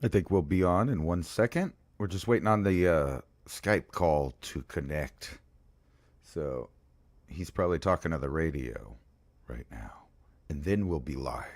I think we'll be on in 1 second. We're just waiting on the Skype call to connect. So he's probably talking to the radio right now. And then we'll be live.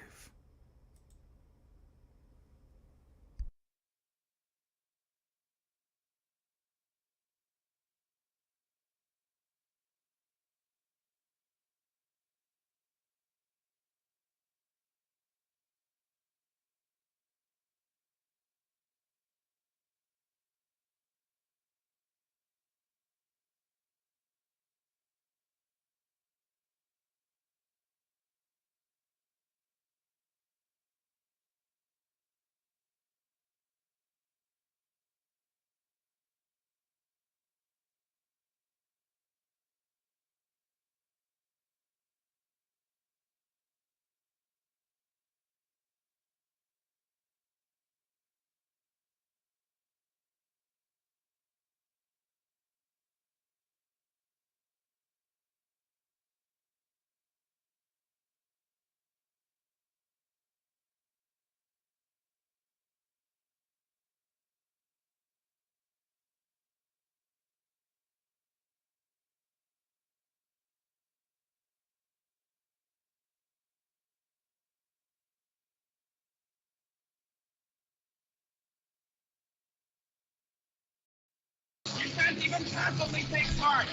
You can't even passively take part.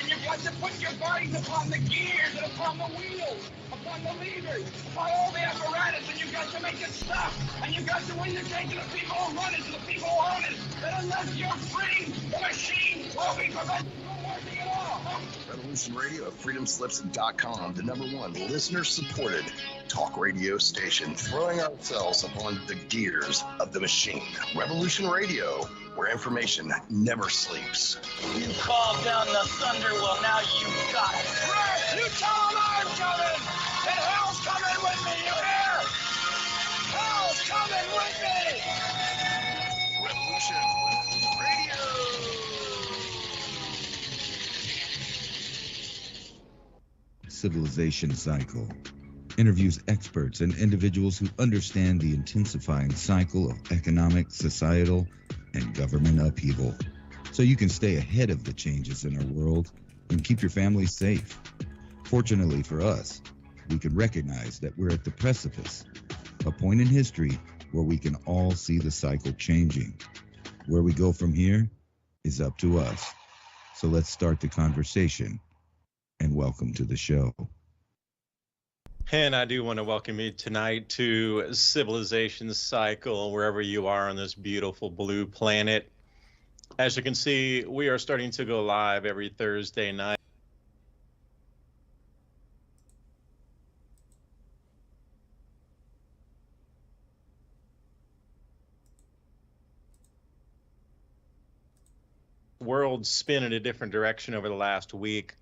And you've got to put your bodies upon the gears and upon the wheels, upon the levers, upon all the apparatus, and you've got to make it stop. And you've got to indicate to the people who run it, to the people who own it, that unless you're free, the machine will be prevented from working at all. Revolution Radio at freedomslips.com, the #1 listener-supported talk radio station, throwing ourselves upon the gears of the machine. Revolution Radio, where information never sleeps. You called down the thunder, well, now you got it. Right, you tell them I'm coming, and hell's coming with me, you hear? Hell's coming with me! Revolution Radio! Civilization Cycle interviews experts and individuals who understand the intensifying cycle of economic, societal, and government upheaval, so you can stay ahead of the changes in our world and keep your family safe. Fortunately for us, we can recognize that we're at the precipice, a point in history where we can all see the cycle changing. Where we go from here is up to us. So let's start the conversation, and welcome to the show. And I do want to welcome you tonight to Civilization Cycle, wherever you are on this beautiful blue planet. As you can see, we are starting to go live every Thursday night. World spin in a different direction over the last week.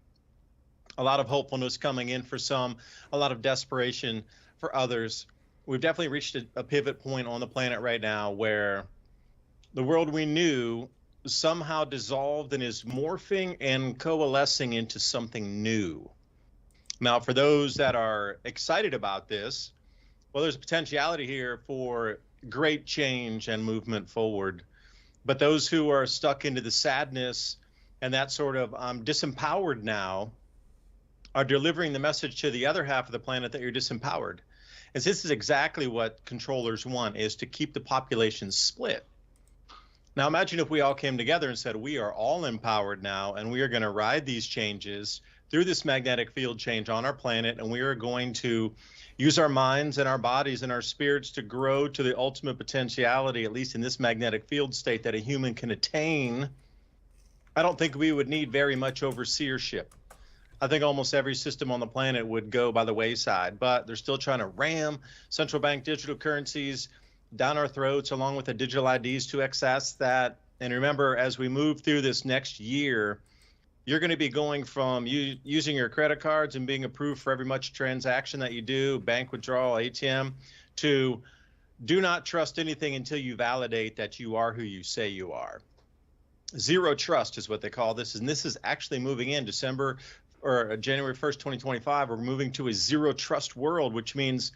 A lot of hopefulness coming in for some, a lot of desperation for others. We've definitely reached a pivot point on the planet right now where the world we knew somehow dissolved and is morphing and coalescing into something new. Now, for those that are excited about this, well, there's a potentiality here for great change and movement forward. But those who are stuck into the sadness and that sort of disempowered now are delivering the message to the other half of the planet that you're disempowered. And this is exactly what controllers want, is to keep the population split. Now imagine if we all came together and said, we are all empowered now, and we are going to ride these changes through this magnetic field change on our planet, and we are going to use our minds and our bodies and our spirits to grow to the ultimate potentiality, at least in this magnetic field state, that a human can attain. I don't think we would need very much overseership. I think almost every system on the planet would go by the wayside, but they're still trying to ram central bank digital currencies down our throats, along with the digital IDs to access that. And remember, as we move through this next year, you're going to be going from using your credit cards and being approved for every much transaction that you do, bank withdrawal, ATM, to do not trust anything until you validate that you are who you say you are. Zero trust is what they call this, and this is actually moving in December or January 1st, 2025. We're moving to a zero trust world, which means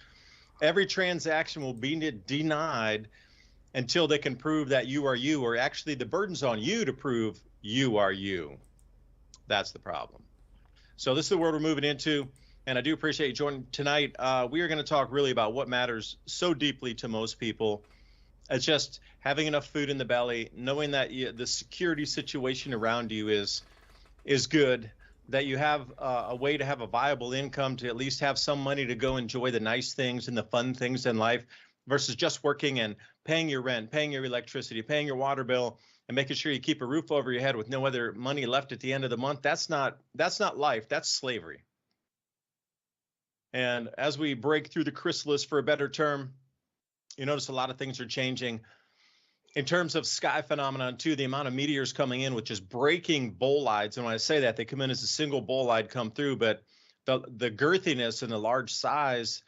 every transaction will be denied until they can prove that you are you, or actually the burden's on you to prove you are you. That's the problem. So this is the world we're moving into, and I do appreciate you joining tonight. We are going to talk really about what matters so deeply to most people. It's just having enough food in the belly, knowing that the security situation around you is good, that you have a way to have a viable income, to at least have some money to go enjoy the nice things and the fun things in life, versus just working and paying your rent, paying your electricity, paying your water bill, and making sure you keep a roof over your head with no other money left at the end of the month. That's not life. That's slavery. And as we break through the chrysalis, for a better term, you notice a lot of things are changing. In terms of sky phenomenon too, the amount of meteors coming in with just breaking bolides. And when I say that, they come in as a single bolide come through, but the girthiness and the large size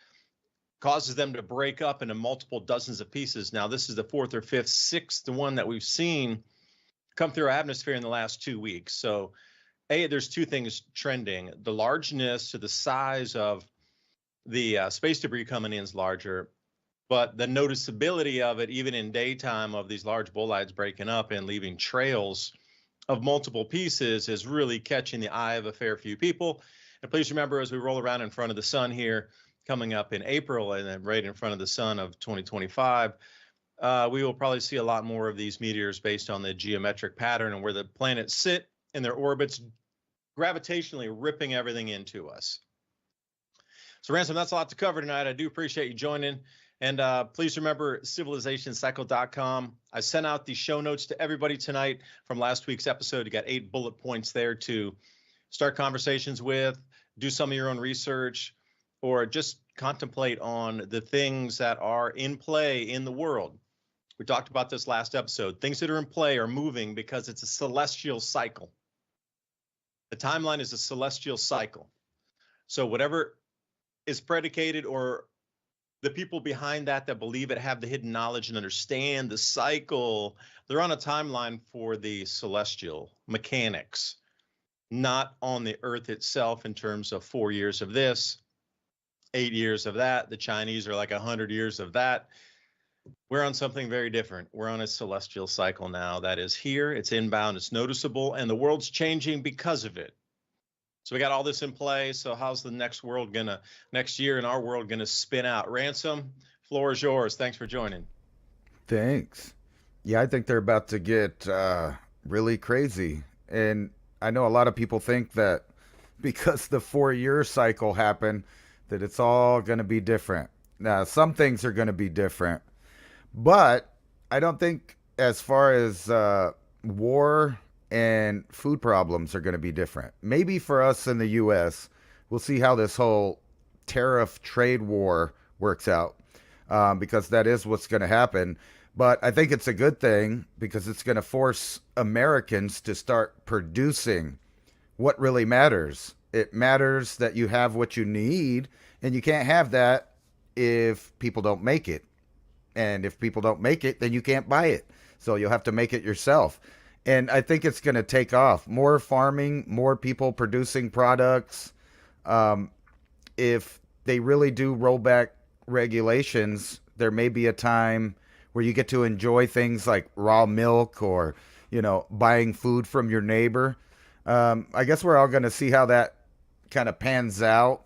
causes them to break up into multiple dozens of pieces. Now, this is the fourth or fifth, sixth one that we've seen come through our atmosphere in the last 2 weeks. So, there's two things trending. The largeness to the size of the space debris coming in is larger, but the noticeability of it, even in daytime, of these large bolides breaking up and leaving trails of multiple pieces, is really catching the eye of a fair few people. And please remember, as we roll around in front of the sun here, coming up in April, and then right in front of the sun of 2025, we will probably see a lot more of these meteors based on the geometric pattern and where the planets sit in their orbits, gravitationally ripping everything into us. So, Ransom, that's a lot to cover tonight. I do appreciate you joining. And please remember, civilizationcycle.com. I sent out the show notes to everybody tonight from last week's episode. You got 8 bullet points there to start conversations with, do some of your own research, or just contemplate on the things that are in play in the world. We talked about this last episode. Things that are in play are moving because it's a celestial cycle. The timeline is a celestial cycle. So whatever is predicated, or the people behind that believe it, have the hidden knowledge and understand the cycle, they're on a timeline for the celestial mechanics, not on the earth itself in terms of 4 years of this, 8 years of that. The Chinese are like 100 years of that. We're on something very different. We're on a celestial cycle now that is here. It's inbound. It's noticeable, and the world's changing because of it. So we got all this in play. So how's the next year in our world gonna spin out? Ransom, floor is yours. Thanks for joining. Thanks. Yeah, I think they're about to get really crazy. And I know a lot of people think that because the 4-year cycle happened, that it's all going to be different. Now, some things are going to be different, but I don't think as far as war and food problems are going to be different. Maybe for us in the U.S., we'll see how this whole tariff trade war works out, because that is what's going to happen. But I think it's a good thing because it's going to force Americans to start producing what really matters. It matters that you have what you need, and you can't have that if people don't make it. And if people don't make it, then you can't buy it. So you'll have to make it yourself. And I think it's going to take off. More farming, more people producing products. If they really do roll back regulations, there may be a time where you get to enjoy things like raw milk, or, buying food from your neighbor. I guess we're all going to see how that kind of pans out.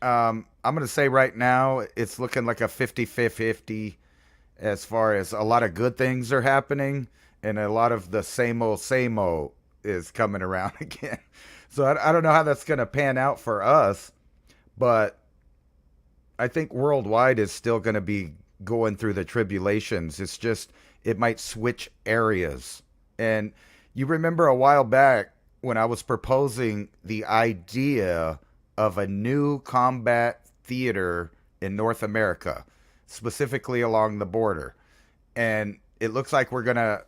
I'm going to say right now it's looking like a 50-50 as far as a lot of good things are happening, and a lot of the same old is coming around again. So I don't know how that's going to pan out for us, but I think worldwide is still going to be going through the tribulations. It's just, it might switch areas. And you remember a while back when I was proposing the idea of a new combat theater in North America, specifically along the border. And it looks like it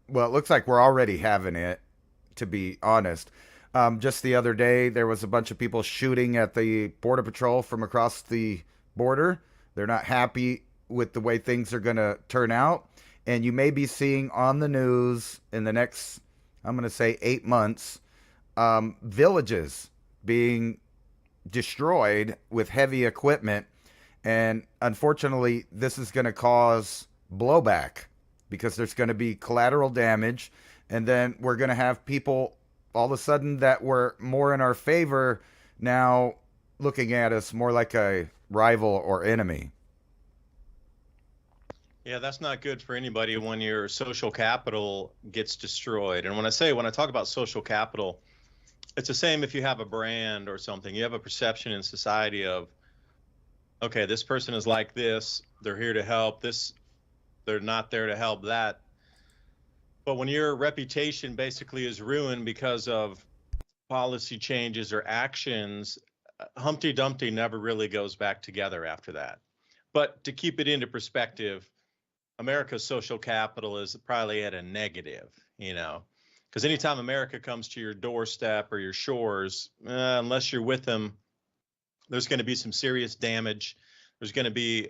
looks like we're already having it, to be honest. Just the other day, there was a bunch of people shooting at the Border Patrol from across the border. They're not happy with the way things are going to turn out. And you may be seeing on the news in the next, I'm going to say 8 months, villages being destroyed with heavy equipment. And unfortunately, this is going to cause blowback because there's going to be collateral damage, and then we're going to have people all of a sudden that were more in our favor now looking at us more like a rival or enemy. Yeah, that's not good for anybody when your social capital gets destroyed. And when I talk about social capital, it's the same if you have a brand or something. You have a perception in society of, okay, this person is like this, they're here to help, this, they're not there to help that. But when your reputation basically is ruined because of policy changes or actions, Humpty Dumpty never really goes back together after that. But to keep it into perspective, America's social capital is probably at a negative, because anytime America comes to your doorstep or your shores, unless you're with them, there's going to be some serious damage. There's going to be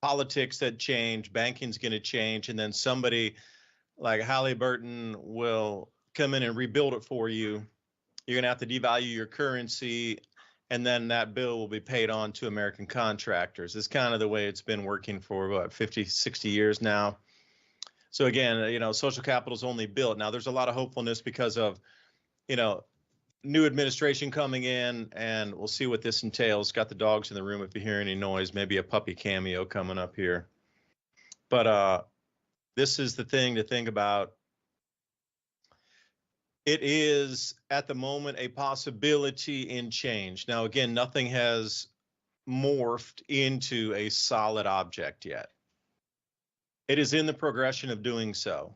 politics that change, banking's going to change, and then somebody like Halliburton will come in and rebuild it for you. You're going to have to devalue your currency, and then that bill will be paid on to American contractors. It's kind of the way it's been working for 50, 60 years now. So again, social capital is only built. Now there's a lot of hopefulness because of, new administration coming in, and we'll see what this entails. Got the dogs in the room if you hear any noise, maybe a puppy cameo coming up here. But this is the thing to think about. It is at the moment a possibility in change. Now, again, nothing has morphed into a solid object yet. It is in the progression of doing so.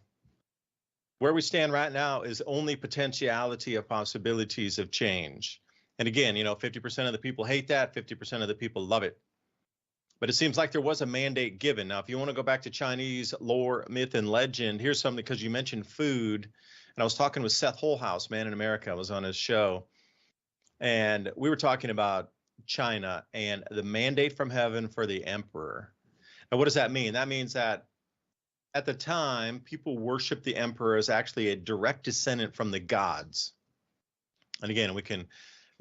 Where we stand right now is only potentiality of possibilities of change. And again, 50% of the people hate that, 50% of the people love it. But it seems like there was a mandate given. Now, if you want to go back to Chinese lore, myth, and legend, here's something, because you mentioned food. And I was talking with Seth Holhouse, Man in America. I was on his show. And we were talking about China and the mandate from heaven for the emperor. Now, what does that mean? That means that at the time, people worshiped the emperor as actually a direct descendant from the gods. And again, we can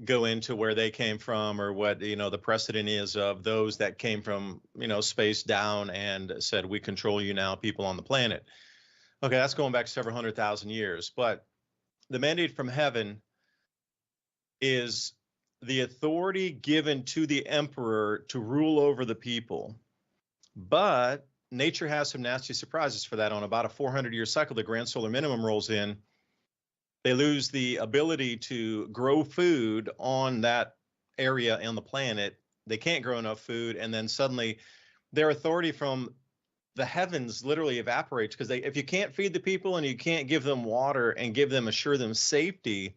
go into where they came from, or what, the precedent is of those that came from, space down and said, we control you now, people on the planet. Okay, that's going back several 100,000 years. But the mandate from heaven is the authority given to the emperor to rule over the people. But nature has some nasty surprises for that. On about a 400-year cycle, the grand solar minimum rolls in. They lose the ability to grow food on that area on the planet. They can't grow enough food, and then suddenly their authority from the heavens literally evaporates, because if you can't feed the people and you can't give them water and assure them safety,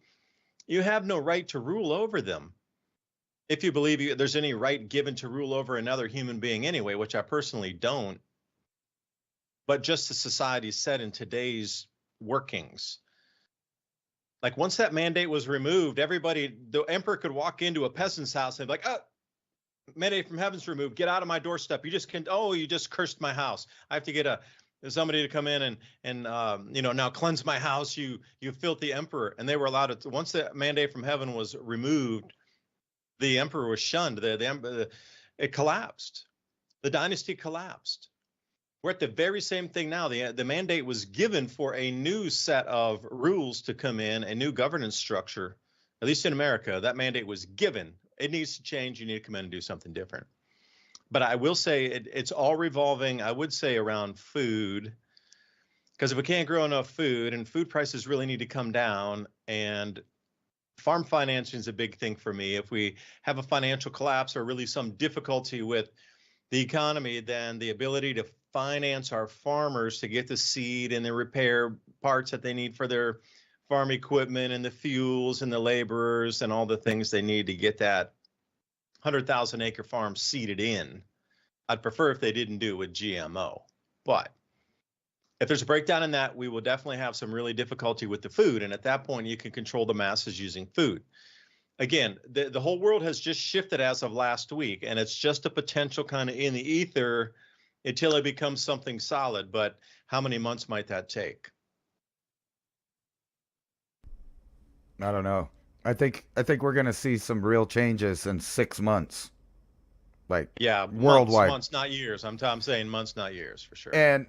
you have no right to rule over them. If you believe there's any right given to rule over another human being anyway, which I personally don't, but just the society set in today's workings. Like once that mandate was removed, the emperor could walk into a peasant's house and be like, oh, mandate from heaven's removed. Get out of my doorstep. You just cursed my house. I have to get somebody to come in and now cleanse my house. You filthy emperor. And they were allowed to, once the mandate from heaven was removed, the emperor was shunned. It collapsed. The dynasty collapsed. We're at the very same thing now. The mandate was given for a new set of rules to come in, a new governance structure. At least in America, that mandate was given. It needs to change. You need to come in and do something different. But I will say it's all revolving, I would say, around food. Because if we can't grow enough food, and food prices really need to come down, and farm financing is a big thing for me. If we have a financial collapse or really some difficulty with the economy, then the ability to finance our farmers to get the seed and the repair parts that they need for their farm equipment and the fuels and the laborers and all the things they need to get that 100,000 acre farm seeded in. I'd prefer if they didn't do it with GMO. But if there's a breakdown in that, we will definitely have some really difficulty with the food. And at that point, you can control the masses using food. Again, the whole world has just shifted as of last week, and it's just a potential kind of in the ether until it becomes something solid. But how many months might that take? I don't know. I think we're going to see some real changes in 6 months. Like, yeah, worldwide. Months, not years. I'm saying months, not years, for sure. And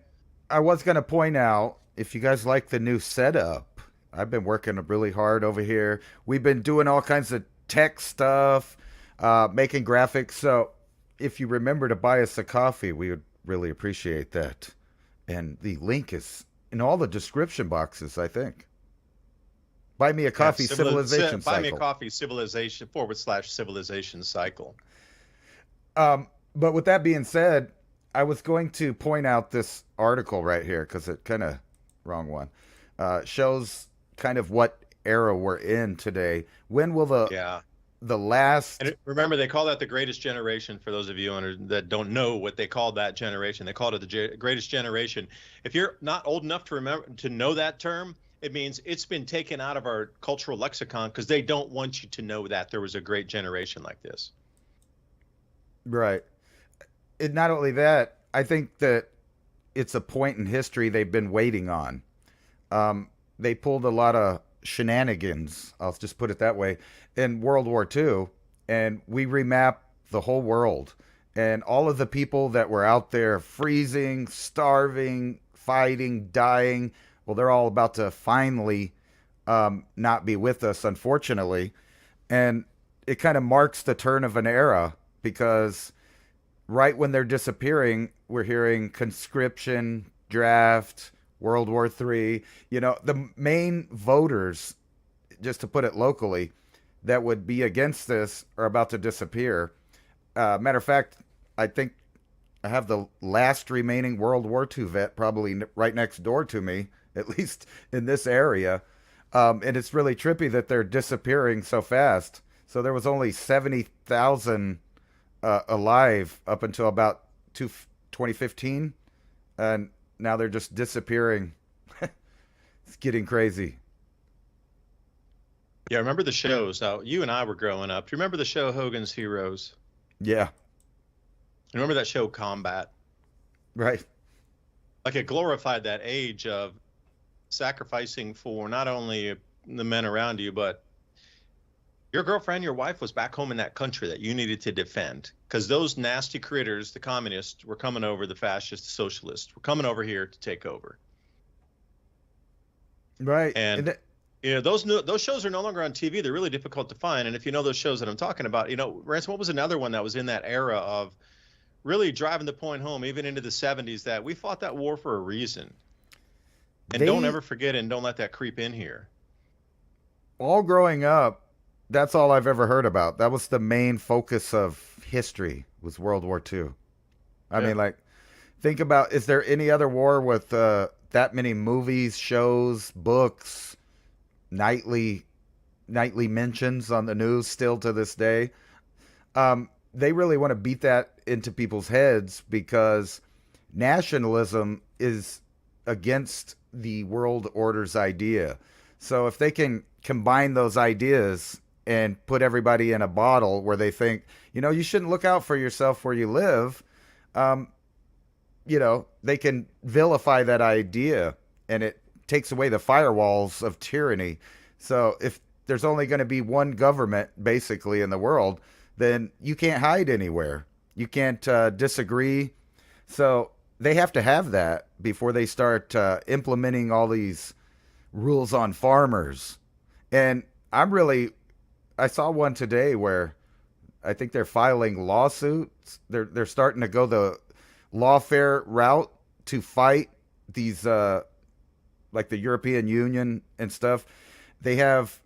I was going to point out, if you guys like the new setup, I've been working really hard over here. We've been doing all kinds of tech stuff, making graphics. So if you remember to buy us a coffee, we would really appreciate that. And the link is in all the description boxes, I think. Buy me a coffee, civilization cycle. Buy me a coffee, civilization / civilization cycle. But with that being said, I was going to point out this article right here because it kind of wrong one shows kind of what era we're in today. When will the last? And remember, they call that the greatest generation. For those of you that don't know what they called that generation, they called it the greatest generation. If you're not old enough to know that term, it means it's been taken out of our cultural lexicon because they don't want you to know that there was a great generation like this. Right. Not only that, I think that it's a point in history they've been waiting on. They pulled a lot of shenanigans, I'll just put it that way, in World War II, and we remapped the whole world. And all of the people that were out there freezing, starving, fighting, dying, well, they're all about to finally not be with us, unfortunately. And it kind of marks the turn of an era because right when they're disappearing, we're hearing conscription, draft, World War III. The main voters, just to put it locally, that would be against this are about to disappear. Matter of fact, I think I have the last remaining World War II vet probably right next door to me, at least in this area. And it's really trippy that they're disappearing so fast. So there was only 70,000 alive up until about 2015, and now they're just disappearing. It's getting crazy. Yeah, remember the shows. Now, you and I were growing up. Do you remember the show Hogan's Heroes? Yeah. Remember that show Combat? Right. Like it glorified that age of sacrificing for not only the men around you, but your girlfriend, your wife was back home in that country that you needed to defend because those nasty critters, the communists, were coming over, the fascists, the socialists, were coming over here to take over. Right. And those shows are no longer on TV. They're really difficult to find. And if you know those shows that I'm talking about, Ransom, what was another one that was in that era of really driving the point home, even into the 70s, that we fought that war for a reason. And don't ever forget and don't let that creep in here. All growing up, that's all I've ever heard about. That was the main focus of history, was World War II. I mean, think about, is there any other war with that many movies, shows, books, nightly mentions on the news still to this day? They really want to beat that into people's heads because nationalism is against the world order's idea. So if they can combine those ideas and put everybody in a bottle where they think, you shouldn't look out for yourself where you live, they can vilify that idea and it takes away the firewalls of tyranny. So if there's only going to be one government basically in the world, then you can't hide anywhere. You can't disagree. So they have to have that before they start implementing all these rules on farmers. And I saw one today where I think they're filing lawsuits. They're starting to go the lawfare route to fight these, like the European Union and stuff. They have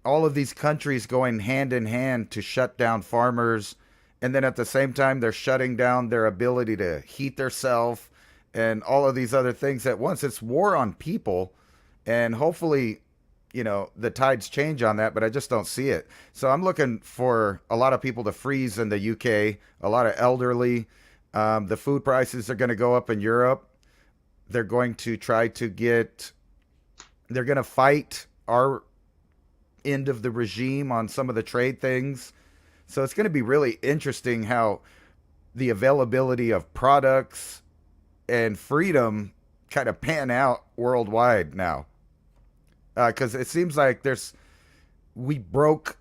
all of these countries going hand in hand to shut down farmers. And then at the same time, they're shutting down their ability to heat themselves and all of these other things at once. It's war on people. And hopefully, the tides change on that, but I just don't see it. So I'm looking for a lot of people to freeze in the UK, a lot of elderly. The food prices are going to go up in Europe. They're going to they're going to fight our end of the regime on some of the trade things. So it's going to be really interesting how the availability of products and freedom kind of pan out worldwide now. Because it seems like we broke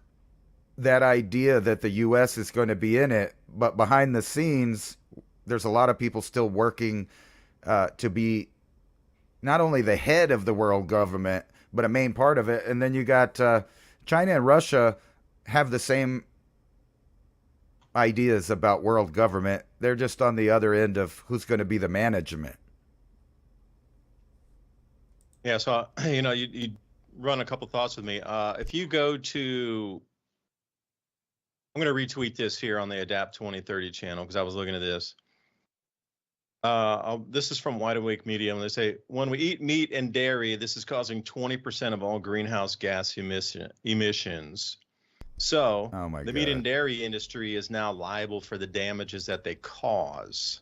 that idea that the U.S. is going to be in it, but behind the scenes, there's a lot of people still working to be not only the head of the world government, but a main part of it. And then you got China and Russia have the same ideas about world government. They're just on the other end of who's going to be the management. Yeah, so you run a couple thoughts with me. If you go to, I'm going to retweet this here on the Adapt 2030 channel because I was looking at this. This is from Wide Awake Media, and they say, when we eat meat and dairy, this is causing 20% of all greenhouse gas emissions. So the meat and dairy industry is now liable for the damages that they cause.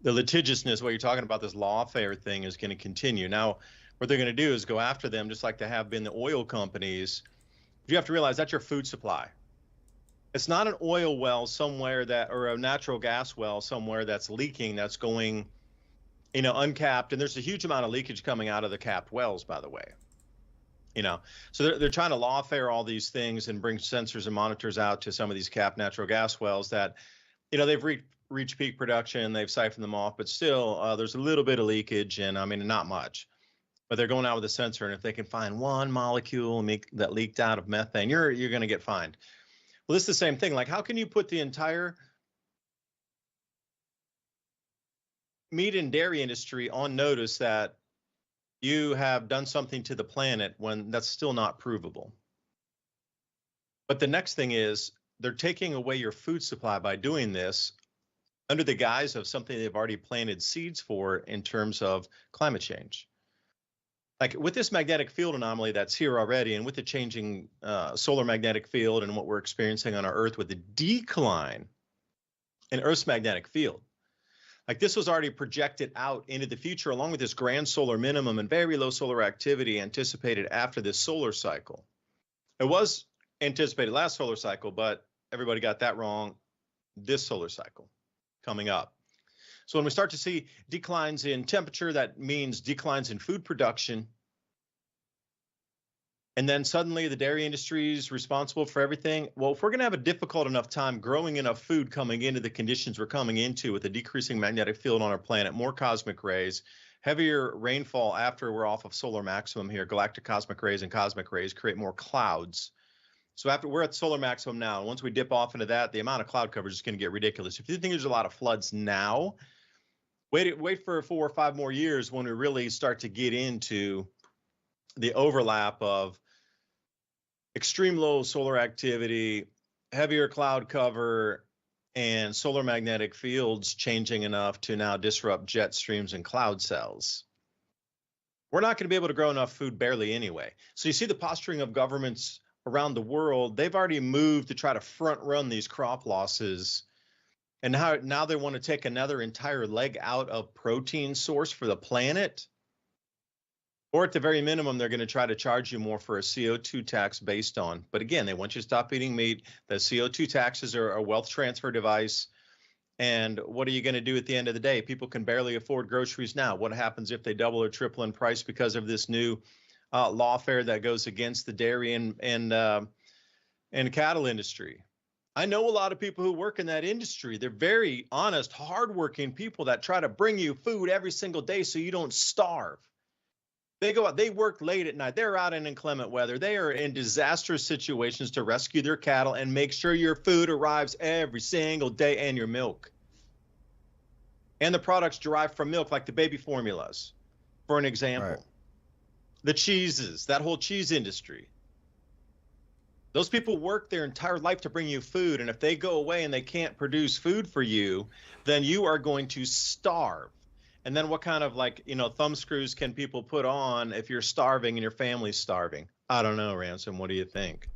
The litigiousness, what you're talking about, this lawfare thing is going to continue. Now, what they're going to do is go after them just like they have been the oil companies. You have to realize that's your food supply. It's not an oil well somewhere or a natural gas well somewhere that's leaking, that's going, uncapped. And there's a huge amount of leakage coming out of the capped wells, by the way. So they're trying to lawfare all these things and bring sensors and monitors out to some of these capped natural gas wells that, they've reached peak production, they've siphoned them off, but still there's a little bit of leakage, and not much. But they're going out with a sensor, and if they can find one molecule that leaked out of methane, you're going to get fined. Well, this is the same thing. Like, how can you put the entire meat and dairy industry on notice that you have done something to the planet when that's still not provable? But the next thing is they're taking away your food supply by doing this under the guise of something they've already planted seeds for in terms of climate change. Like with this magnetic field anomaly that's here already, and with the changing solar magnetic field and what we're experiencing on our Earth with the decline in Earth's magnetic field, like this was already projected out into the future along with this grand solar minimum and very low solar activity anticipated after this solar cycle. It was anticipated last solar cycle, but everybody got that wrong this solar cycle coming up. So when we start to see declines in temperature, that means declines in food production. And then suddenly the dairy industry is responsible for everything. Well, if we're going to have a difficult enough time growing enough food coming into the conditions we're coming into with a decreasing magnetic field on our planet, more cosmic rays, heavier rainfall after we're off of solar maximum here, galactic cosmic rays and cosmic rays create more clouds. So after we're at solar maximum now, and once we dip off into that, the amount of cloud coverage is going to get ridiculous. If you think there's a lot of floods now, wait for 4 or 5 more years when we really start to get into the overlap of extreme low solar activity, heavier cloud cover, and solar magnetic fields changing enough to now disrupt jet streams and cloud cells. We're not going to be able to grow enough food barely anyway. So you see the posturing of governments around the world. They've already moved to try to front run these crop losses. And now they want to take another entire leg out of protein source for the planet. Or at the very minimum, they're going to try to charge you more for a CO2 tax based on. But again, they want you to stop eating meat. The CO2 taxes are a wealth transfer device. And what are you going to do at the end of the day? People can barely afford groceries now. What happens if they double or triple in price because of this new lawfare that goes against the dairy and cattle industry? I know a lot of people who work in that industry. They're very honest, hardworking people that try to bring you food every single day so you don't starve. They go out, they work late at night. They're out in inclement weather. They are in disastrous situations to rescue their cattle and make sure your food arrives every single day, and your milk. And the products derived from milk, like the baby formulas, for an example. Right. The cheeses, that whole cheese industry. Those people work their entire life to bring you food, and if they go away and they can't produce food for you, then you are going to starve. And then what kind of thumb screws can people put on if you're starving and your family's starving? I don't know, Ransom. What do you think?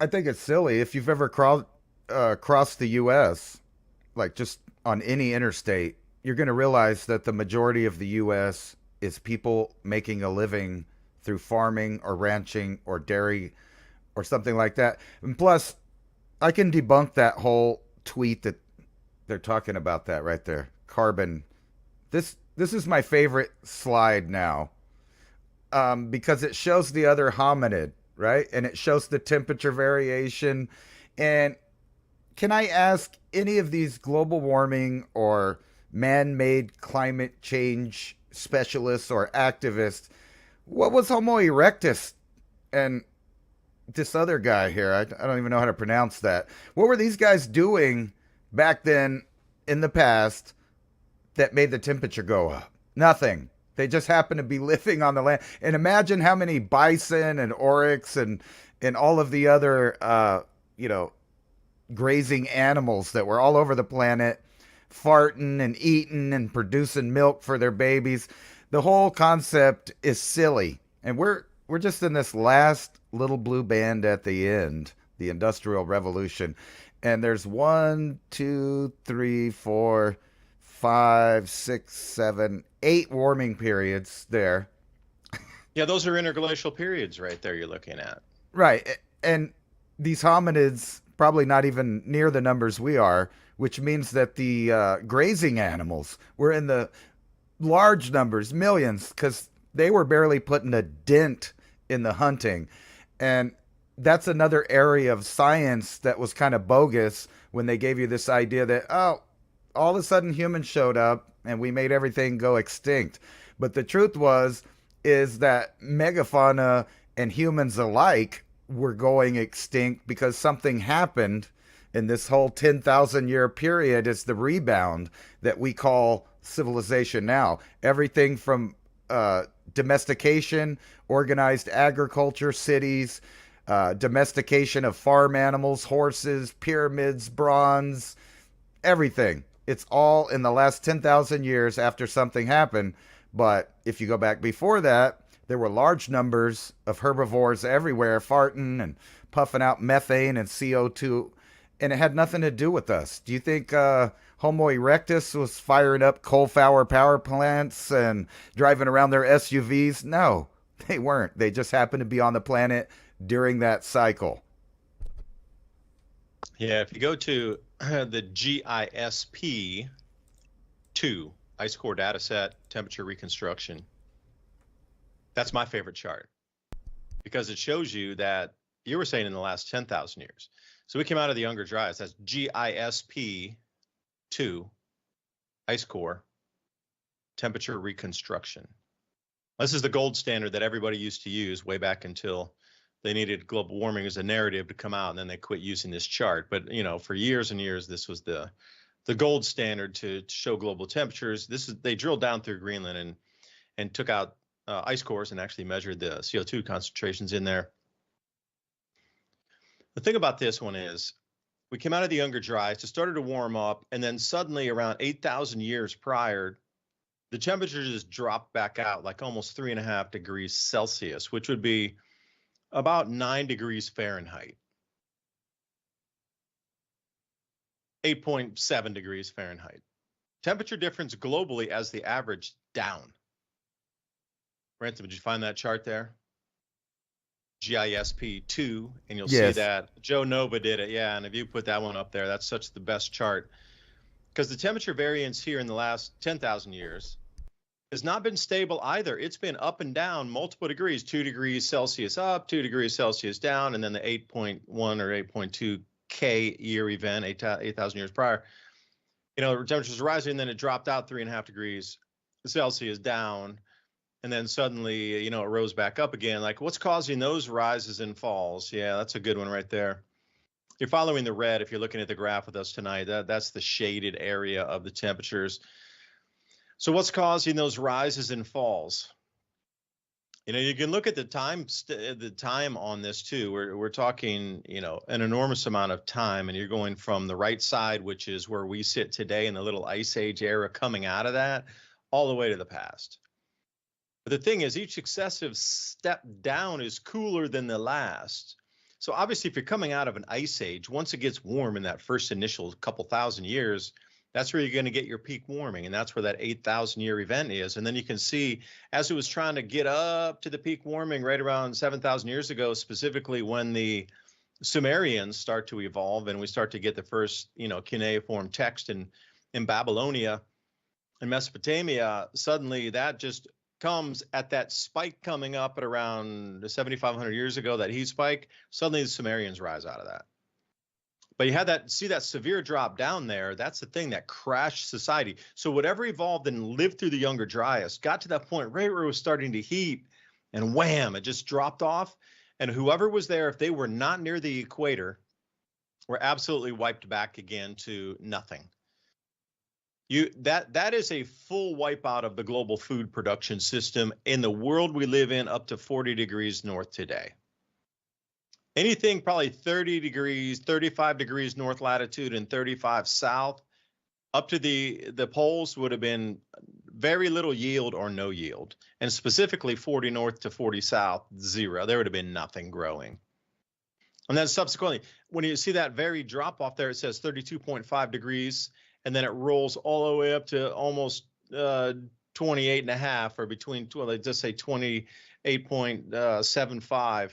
I think it's silly. If you've ever crossed the U.S., like just on any interstate, you're going to realize that the majority of the U.S. is people making a living through farming or ranching or dairy or something like that. And plus, I can debunk that whole tweet that they're talking about that right there. Carbon. This is my favorite slide now, because it shows the other hominid, right? And it shows the temperature variation. And can I ask any of these global warming or man-made climate change specialists or activists, what was Homo erectus and this other guy here? I don't even know how to pronounce that. What were these guys doing back then in the past that made the temperature go up? Nothing. They just happened to be living on the land. And imagine how many bison and oryx and all of the other grazing animals that were all over the planet, farting and eating and producing milk for their babies. The whole concept is silly. And we're just in this last little blue band at the end, the Industrial Revolution. And there's 1, 2, 3, 4, 5, 6, 7, 8 warming periods there. Yeah, those are interglacial periods right there you're looking at. Right. And these hominids probably not even near the numbers we are, which means that the grazing animals were in the large numbers, millions, because they were barely putting a dent in the hunting. And that's another area of science that was kind of bogus when they gave you this idea that, oh, all of a sudden humans showed up and we made everything go extinct. But the truth is that megafauna and humans alike were going extinct because something happened in this whole 10,000 year period. Is the rebound that we call civilization now. Everything from domestication, organized agriculture, cities, domestication of farm animals, horses, pyramids, bronze, everything. It's all in the last 10,000 years after something happened. But if you go back before that, there were large numbers of herbivores everywhere, farting and puffing out methane and CO2, and it had nothing to do with us. Do you think Homo erectus was firing up coal-fired power plants and driving around their SUVs? No, they weren't. They just happened to be on the planet during that cycle. Yeah, if you go to the GISP 2 ice core data set temperature reconstruction, that's my favorite chart because it shows you that you were saying in the last 10,000 years. So we came out of the Younger Dryas. That's GISP 2 ice core temperature reconstruction. This is the gold standard that everybody used to use way back until they needed global warming as a narrative to come out, and then they quit using this chart. But for years and years, this was the gold standard to show global temperatures. They drilled down through Greenland and took out ice cores and actually measured the CO2 concentrations in there. The thing about this one is we came out of the Younger Dryas, it started to warm up, and then suddenly around 8,000 years prior, the temperature just dropped back out like almost 3.5 degrees Celsius, which would be about 9 degrees Fahrenheit. 8.7 degrees Fahrenheit. Temperature difference globally as the average down. Ransom, did you find that chart there? GISP 2, and you'll see that Joe Nova did it. Yeah, and if you put that one up there, that's such the best chart. Because the temperature variance here in the last 10,000 years has not been stable either. It's been up and down multiple degrees, 2 degrees Celsius up, 2 degrees Celsius down, and then the 8.1 or 8.2 K year event, 8,000 years prior. The temperatures rising, and then it dropped out 3.5 degrees Celsius down. And then suddenly, it rose back up again. Like, what's causing those rises and falls? Yeah, that's a good one right there. You're following the red if you're looking at the graph with us tonight. That's the shaded area of the temperatures. So what's causing those rises and falls? You can look at the time on this too. We're talking, an enormous amount of time, and you're going from the right side, which is where we sit today in the little ice age era, coming out of that, all the way to the past. But the thing is, each successive step down is cooler than the last. So obviously, if you're coming out of an ice age, once it gets warm in that first initial couple thousand years, that's where you're going to get your peak warming. And that's where that 8,000 year event is. And then you can see as it was trying to get up to the peak warming right around 7,000 years ago, specifically when the Sumerians start to evolve and we start to get the first, cuneiform text in Babylonia and Mesopotamia, suddenly that just comes at that spike coming up at around 7,500 years ago, that heat spike. Suddenly the Sumerians rise out of that. But you had that severe drop down there. That's the thing that crashed society. So whatever evolved and lived through the Younger Dryas got to that point right where it was starting to heat, and wham, it just dropped off. And whoever was there, if they were not near the equator, were absolutely wiped back again to nothing. That is a full wipeout of the global food production system in the world we live in up to 40 degrees north today. Anything probably 30 degrees, 35 degrees north latitude and 35 south up to the poles would have been very little yield or no yield. And specifically 40 north to 40 south, zero. There would have been nothing growing. And then subsequently, when you see that very drop off there, it says 32.5 degrees, and then it rolls all the way up to almost 28 and a half, or between, well, they just say 28.75.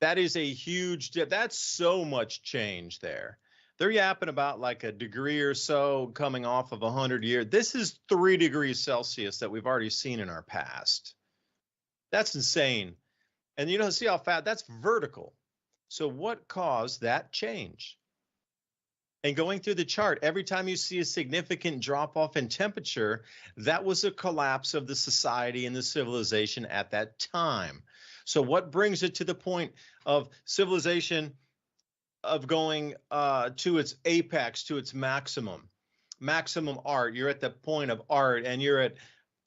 That is a huge dip. That's so much change there. They're yapping about like a degree or so coming off of 100 years. This is 3 degrees Celsius that we've already seen in our past. That's insane. And you know, see how fast that's vertical. So what caused that change? And going through the chart, every time you see a significant drop off in temperature, that was a collapse of the society and the civilization at that time. So what brings it to the point of civilization of going to its apex, to its maximum art? You're at the point of art, and you're at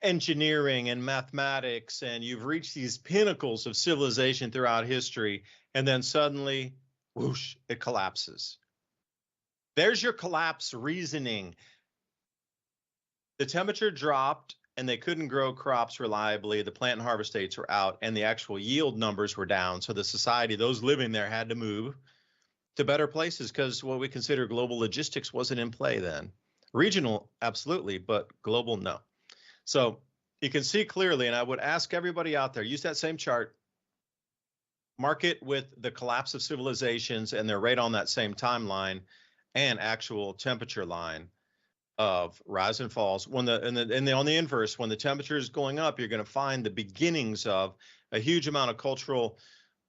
engineering and mathematics, and you've reached these pinnacles of civilization throughout history, and then suddenly, whoosh, it collapses. There's your collapse reasoning. The temperature dropped, and they couldn't grow crops reliably. The plant and harvest dates were out, and the actual yield numbers were down. So the society, those living there, had to move to better places because what we consider global logistics wasn't in play then. Regional, absolutely, but global, no. So you can see clearly, and I would ask everybody out there, use that same chart, mark it with the collapse of civilizations, and they're right on that same timeline and actual temperature line of rise and falls. On the inverse, when the temperature is going up, you're going to find the beginnings of a huge amount of cultural,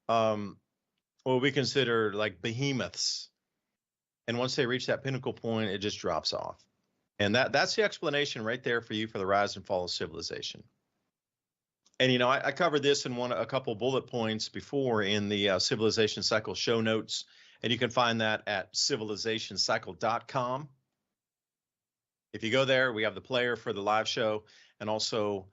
what we consider like behemoths. And once they reach that pinnacle point, it just drops off. And that's the explanation right there for you for the rise and fall of civilization. And, you know, I covered this in a couple bullet points before in the Civilization Cycle show notes. And you can find that at civilizationcycle.com. If you go there, we have the player for the live show. And also,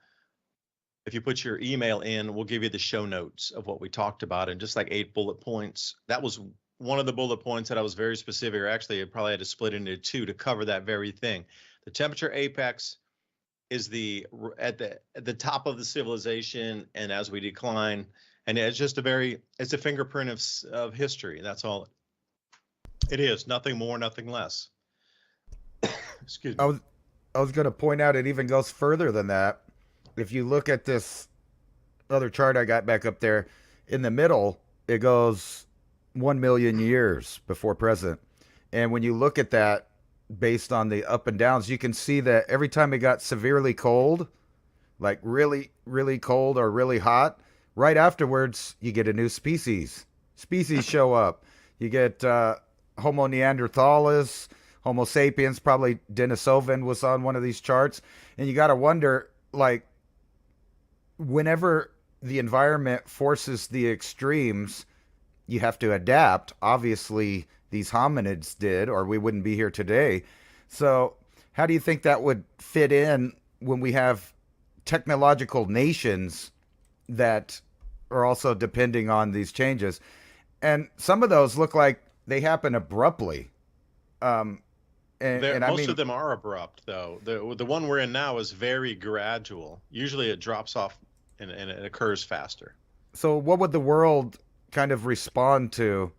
if you put your email in, we'll give you the show notes of what we talked about in just like 8 bullet points. That was one of the bullet points that I was very specific, or actually I probably had to split into 2 to cover that very thing. The temperature apex is at the top of the civilization, and as we decline, and it's just it's a fingerprint of history. That's all it is. Nothing more, nothing less. Excuse me. I was going to point out it even goes further than that. If you look at this other chart I got back up there, in the middle, it goes 1 million years before present. And when you look at that based on the up and downs, you can see that every time it got severely cold, like really, really cold or really hot, right afterwards, you get a new species. Species show up. You get Homo neanderthalis, Homo sapiens, probably Denisovan was on one of these charts. And you got to wonder, like, whenever the environment forces the extremes, you have to adapt. Obviously, these hominids did, or we wouldn't be here today. So how do you think that would fit in when we have technological nations that are also depending on these changes? And some of those look like they happen abruptly. Most of them are abrupt, though. The one we're in now is very gradual. Usually it drops off and it occurs faster. So what would the world kind of respond to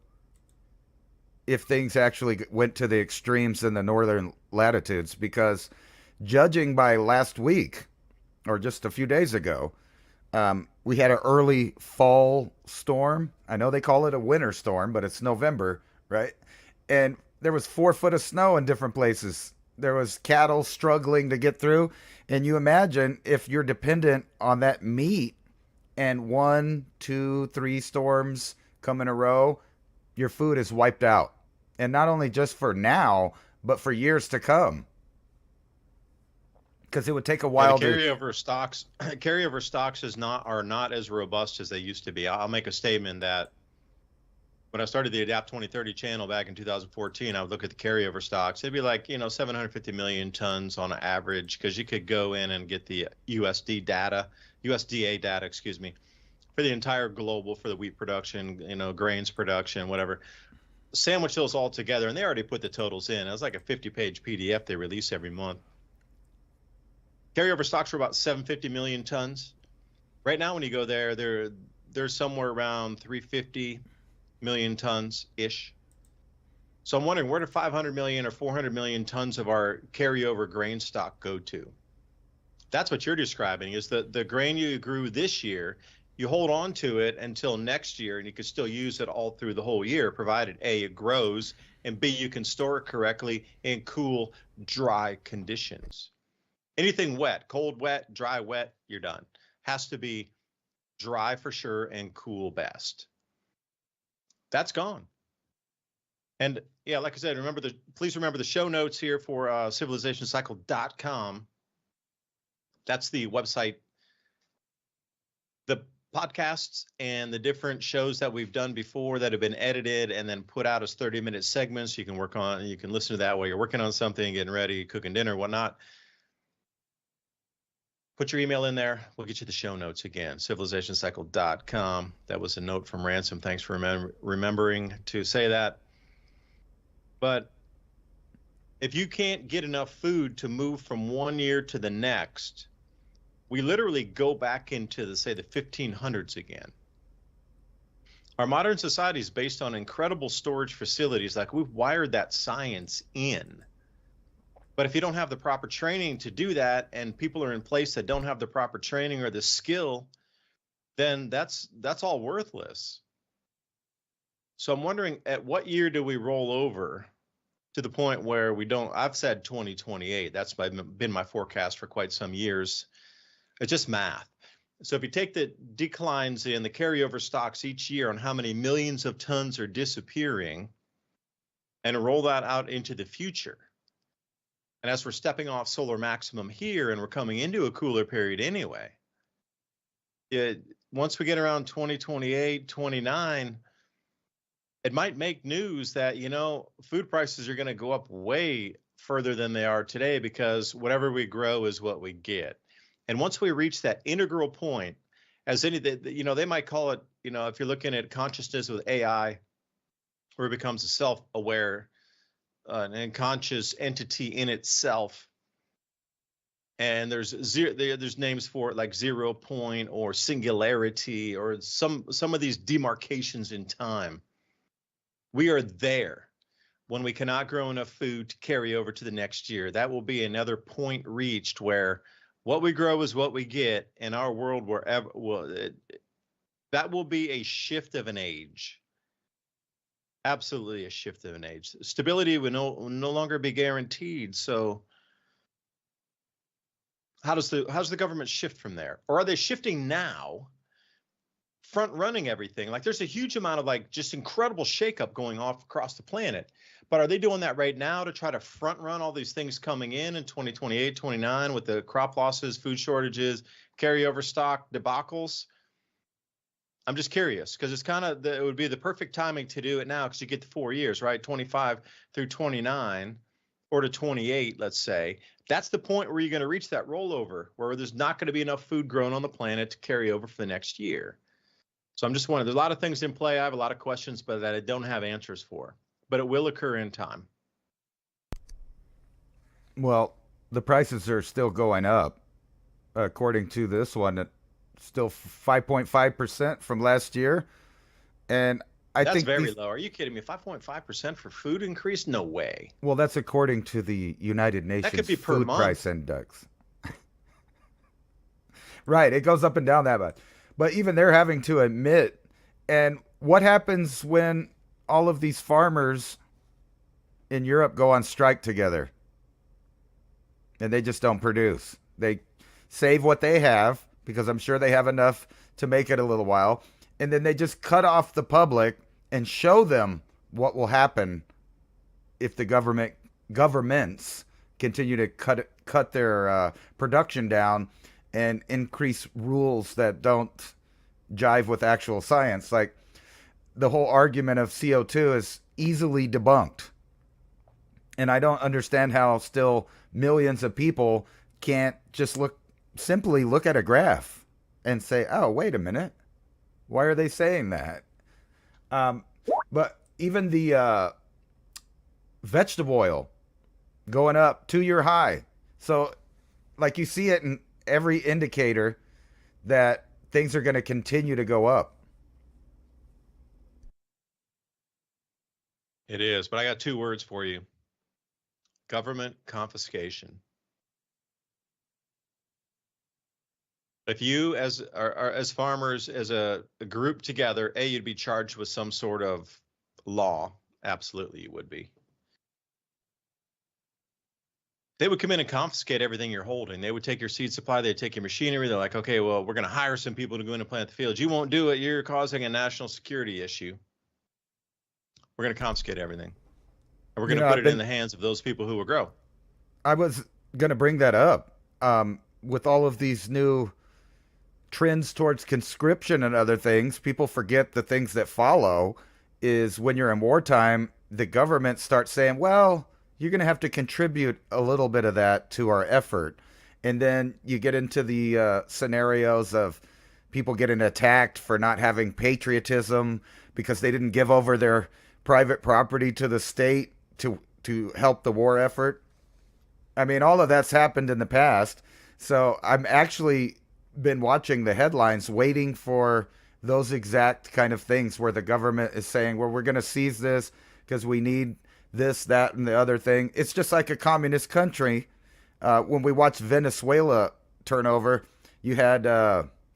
if things actually went to the extremes in the northern latitudes? Because judging by last week, or just a few days ago, we had an early fall storm. I know they call it a winter storm, but it's November, right? And there was 4 foot of snow in different places. There was cattle struggling to get through. And you imagine if you're dependent on that meat and 1, 2, 3 storms come in a row, your food is wiped out. And not only just for now, but for years to come. Because it would take a while the to carryover stocks are not as robust as they used to be. I'll make a statement that when I started the Adapt 2030 channel back in 2014, I would look at the carryover stocks. It'd be like, 750 million tons on average, because you could go in and get the USDA data, excuse me, for the entire global, for the wheat production, grains production, whatever. Sandwich those all together, and they already put the totals in. It was like a 50-page PDF they release every month. Carryover stocks were about 750 million tons. Right now, when you go there, they're somewhere around 350 million tons-ish. So I'm wondering, where did 500 million or 400 million tons of our carryover grain stock go to? That's what you're describing, is the grain you grew this year, you hold on to it until next year, and you can still use it all through the whole year, provided A, it grows, and B, you can store it correctly in cool, dry conditions. Anything wet, cold wet, dry wet, you're done. Has to be dry for sure and cool best. That's gone. And yeah, like I said, please remember the show notes here for civilizationcycle.com. That's the website. The podcasts and the different shows that we've done before that have been edited and then put out as 30-minute segments, you can listen to that while you're working on something, getting ready, cooking dinner, whatnot. Put your email in there. We'll get you the show notes again, civilizationcycle.com. That was a note from Ransom. Thanks for remembering to say that. But if you can't get enough food to move from one year to the next, we literally go back into the 1500s again. Our modern society is based on incredible storage facilities. Like, we've wired that science in. But if you don't have the proper training to do that, and people are in place that don't have the proper training or the skill, then that's all worthless. So I'm wondering, at what year do we roll over to the point where we don't? I've said 2028. That's been my forecast for quite some years. It's just math. So if you take the declines in the carryover stocks each year on how many millions of tons are disappearing and roll that out into the future, and as we're stepping off solar maximum here and we're coming into a cooler period anyway, once we get around 2028, 29, it might make news that, food prices are going to go up way further than they are today, because whatever we grow is what we get. And once we reach that integral point, they might call it, if you're looking at consciousness with AI, where it becomes a self-aware and conscious entity in itself, and there's names for it like 0 point or singularity or some of these demarcations in time. We are there when we cannot grow enough food to carry over to the next year. That will be another point reached where what we grow is what we get in our world. That will be a shift of an age. Absolutely a shift of an age. Stability will no longer be guaranteed. So how does the government shift from there? Or are they shifting now, front running everything? Like, there's a huge amount of just incredible shakeup going off across the planet. But are they doing that right now to try to front run all these things coming in 2028, 29 with the crop losses, food shortages, carryover stock debacles? I'm just curious, because it would be the perfect timing to do it now, because you get the 4 years, right? 25 through 29 or to 28, let's say. That's the point where you're going to reach that rollover, where there's not going to be enough food grown on the planet to carry over for the next year. So I'm just wondering, there's a lot of things in play. I have a lot of questions, but that I don't have answers for. But it will occur in time. Well, the prices are still going up. According to this one, still 5.5% from last year. And I think that's very low. Are you kidding me? 5.5% for food increase? No way. Well, that's according to the United Nations Food Price Index. Right. It goes up and down that much. But even they're having to admit, and what happens when all of these farmers in Europe go on strike together and they just don't produce? They save what they have, because I'm sure they have enough to make it a little while. And then they just cut off the public and show them what will happen if the governments continue to cut their production down and increase rules that don't jive with actual science. Like the whole argument of CO2 is easily debunked. And I don't understand how still millions of people can't just simply look at a graph and say, oh, wait a minute. Why are they saying that? But even the vegetable oil going up 2-year high. So, like, you see it in every indicator that things are going to continue to go up. It is, but I got 2 words for you. Government confiscation. If you, as farmers, as a group together, you'd be charged with some sort of law. Absolutely, you would be. They would come in and confiscate everything you're holding. They would take your seed supply. They'd take your machinery. They're like, okay, well, we're going to hire some people to go in and plant the fields. You won't do it. You're causing a national security issue. We're going to confiscate everything. And we're going to put it in the hands of those people who will grow. I was going to bring that up. With all of these new trends towards conscription and other things, people forget the things that follow is when you're in wartime, the government starts saying, well, you're going to have to contribute a little bit of that to our effort. And then you get into the scenarios of people getting attacked for not having patriotism because they didn't give over their private property to the state to help the war effort. I mean, all of that's happened in the past. So I'm actually been watching the headlines waiting for those exact kind of things where the government is saying, well, we're going to seize this because we need this, that, and the other thing. It's just like a communist country. When we watched Venezuela turn over, you had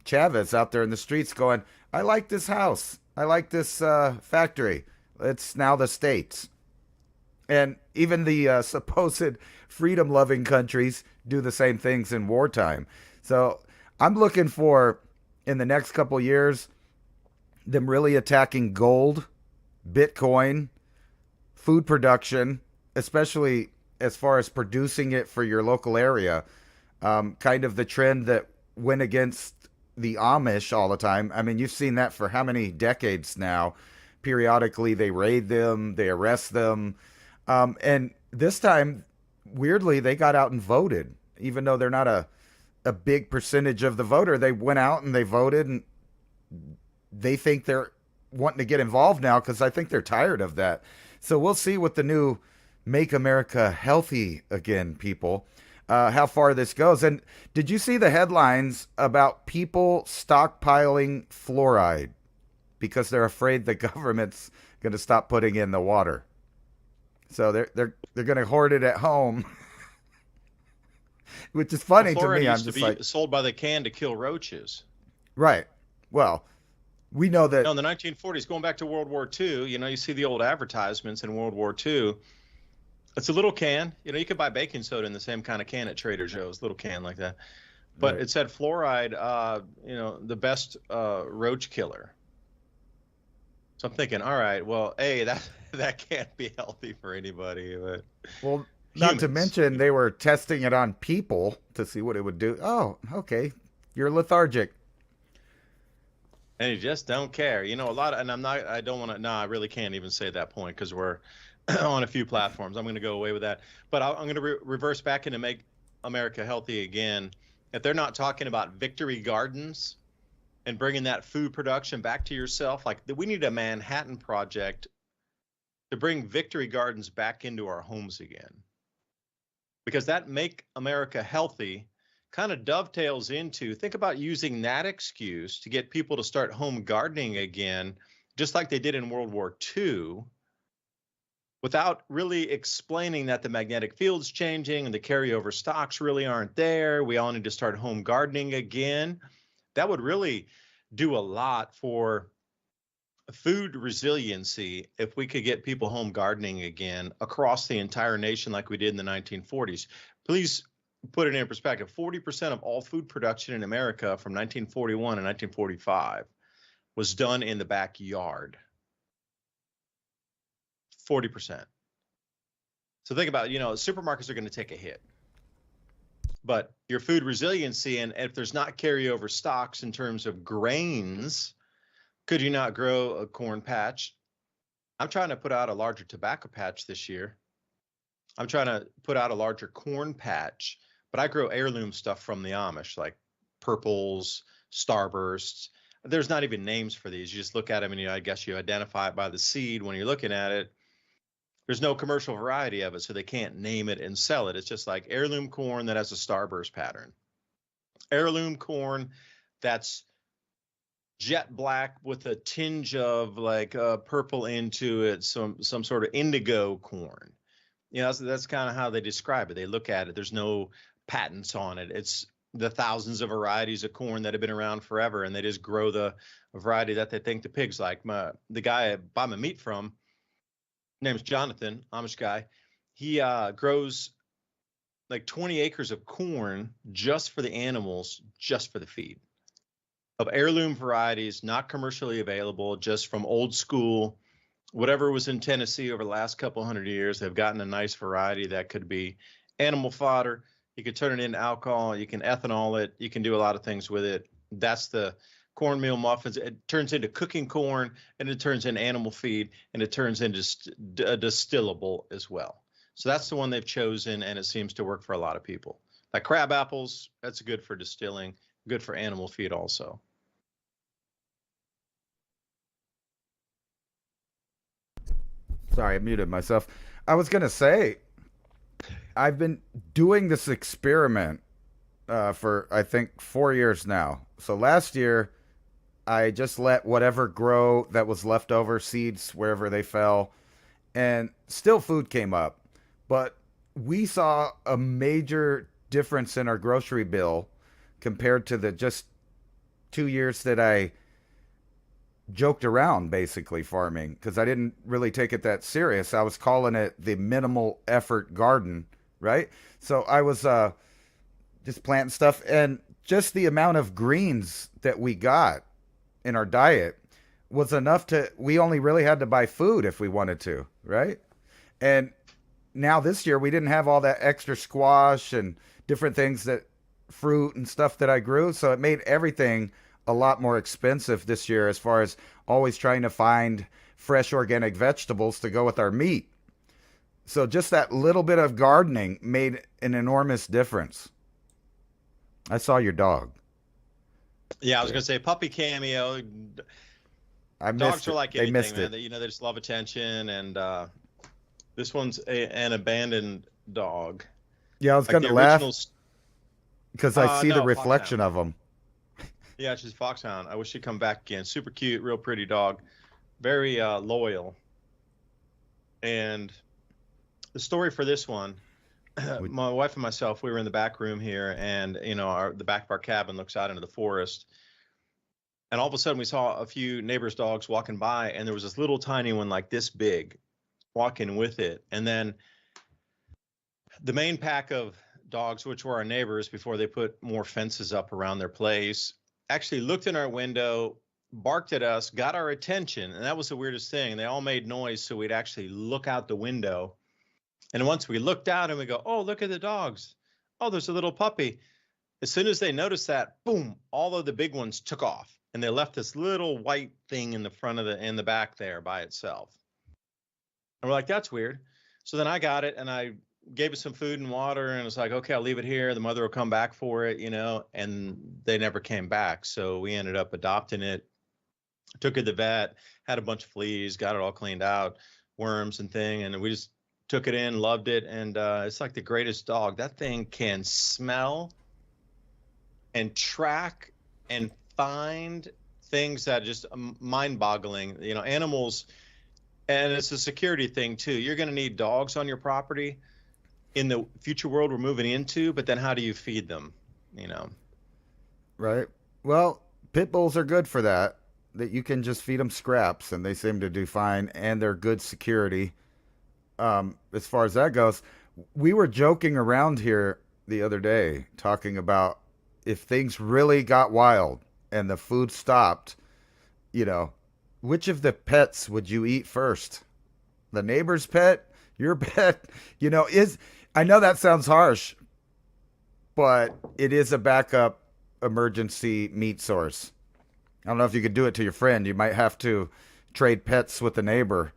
Chavez out there in the streets going, I like this house. I like this factory. It's now the states. And even the supposed freedom-loving countries do the same things in wartime. So I'm looking for, in the next couple years, them really attacking gold, Bitcoin, food production, especially as far as producing it for your local area. Kind of the trend that went against the Amish all the time. I mean, you've seen that for how many decades now? Periodically, they raid them, they arrest them. And this time, weirdly, they got out and voted. Even though they're not a big percentage of the voter, they went out and they voted, and they think they're wanting to get involved now because I think they're tired of that. So we'll see with the new Make America Healthy Again people, how far this goes. And did you see the headlines about people stockpiling fluoride because they're afraid the government's going to stop putting in the water? So they're going to hoard it at home, which is funny to me. I'm just like, sold by the can to kill roaches. Right. Well, we know that. In the 1940s, going back to World War II, you see the old advertisements in World War II. It's a little can. You could buy baking soda in the same kind of can at Trader Joe's, little can like that. But It said fluoride, the best roach killer. So I'm thinking, all right, well, that can't be healthy for anybody. But well, not to mention they were testing it on people to see what it would do. Oh, okay, you're lethargic. And you just don't care. A lot of, and I don't want to, no, I really can't even say that point because we're on a few platforms. I'm going to go away with that. But I'm going to reverse back into Make America Healthy Again. If they're not talking about victory gardens and bringing that food production back to yourself, like we need a Manhattan Project to bring victory gardens back into our homes again. Because that Make America Healthy kind of dovetails into, think about using that excuse to get people to start home gardening again, just like they did in World War II, without really explaining that the magnetic field's changing and the carryover stocks really aren't there. We all need to start home gardening again. That would really do a lot for food resiliency if we could get people home gardening again across the entire nation like we did in the 1940s. Please put it in perspective. 40% of all food production in America from 1941 and 1945 was done in the backyard. 40%. So think about, supermarkets are going to take a hit, but your food resiliency, and if there's not carryover stocks in terms of grains, could you not grow a corn patch? I'm trying to put out a larger tobacco patch this year. I'm trying to put out a larger corn patch, but I grow heirloom stuff from the Amish, like purples, starbursts. There's not even names for these. You just look at them and I guess you identify it by the seed when you're looking at it. There's no commercial variety of it, so they can't name it and sell it. It's just like heirloom corn that has a starburst pattern. Heirloom corn that's jet black with a tinge of like purple into it, some sort of indigo corn. That's kind of how they describe it. They look at it. There's no patents on it. It's the thousands of varieties of corn that have been around forever, and they just grow the variety that they think the pigs like. The guy I buy my meat from, name's Jonathan, Amish guy. He grows like 20 acres of corn just for the animals, just for the feed. Of heirloom varieties, not commercially available, just from old school, whatever was in Tennessee over the last couple hundred years. They've gotten a nice variety that could be animal fodder. You could turn it into alcohol. You can ethanol it. You can do a lot of things with it. That's the cornmeal muffins. It turns into cooking corn, and it turns into animal feed, and it turns into distillable as well. So that's the one they've chosen, and it seems to work for a lot of people. Like crab apples, that's good for distilling, good for animal feed also. Sorry, I muted myself. I was going to say, I've been doing this experiment for, I think, 4 years now. So last year, I just let whatever grow that was left over, seeds, wherever they fell, and still food came up. But we saw a major difference in our grocery bill compared to the just 2 years that I joked around basically farming, because I didn't really take it that serious. I was calling it the minimal effort garden, right? So I was just planting stuff, and just the amount of greens that we got in our diet was enough we only really had to buy food if we wanted to, right? And now this year we didn't have all that extra squash and different things, that fruit and stuff that I grew, so it made everything a lot more expensive this year, as far as always trying to find fresh organic vegetables to go with our meat. So just that little bit of gardening made an enormous difference. I saw your dog. Yeah, I was going to say puppy cameo. I missed Dogs it. are like They anything, missed man. it. They just love attention, and this one's an abandoned dog. Yeah, I was Like going the to laugh original. because I see the No, reflection Foxhound. of them. Yeah, she's Foxhound. I wish she'd come back again. Super cute, real pretty dog. Very loyal. And the story for this one, my wife and myself, we were in the back room here, and the back of our cabin looks out into the forest. And all of a sudden, we saw a few neighbors' dogs walking by, and there was this little tiny one like this big walking with it. And then the main pack of dogs, which were our neighbors before they put more fences up around their place, actually looked in our window, barked at us, got our attention. And that was the weirdest thing. They all made noise, so we'd actually look out the window. And once we looked out and we go, oh, look at the dogs. Oh, there's a little puppy. As soon as they noticed that, boom, all of the big ones took off. And they left this little white thing in the front of in the back there by itself. And we're like, that's weird. So then I got it, and I gave it some food and water, and it's like, okay, I'll leave it here. The mother will come back for it, and they never came back. So we ended up adopting it, took it to the vet, had a bunch of fleas, got it all cleaned out, worms and thing. And we just took it in, loved it. And it's like the greatest dog. That thing can smell and track and find things that are just mind boggling, animals. And it's a security thing too. You're going to need dogs on your property in the future world we're moving into, but then how do you feed them? Right. Well, pit bulls are good for that. That you can just feed them scraps, and they seem to do fine, and they're good security. As far as that goes, we were joking around here the other day talking about if things really got wild and the food stopped, which of the pets would you eat first? The neighbor's pet, Your pet, I know that sounds harsh, but it is a backup emergency meat source. I don't know if you could do it to your friend. You might have to trade pets with a neighbor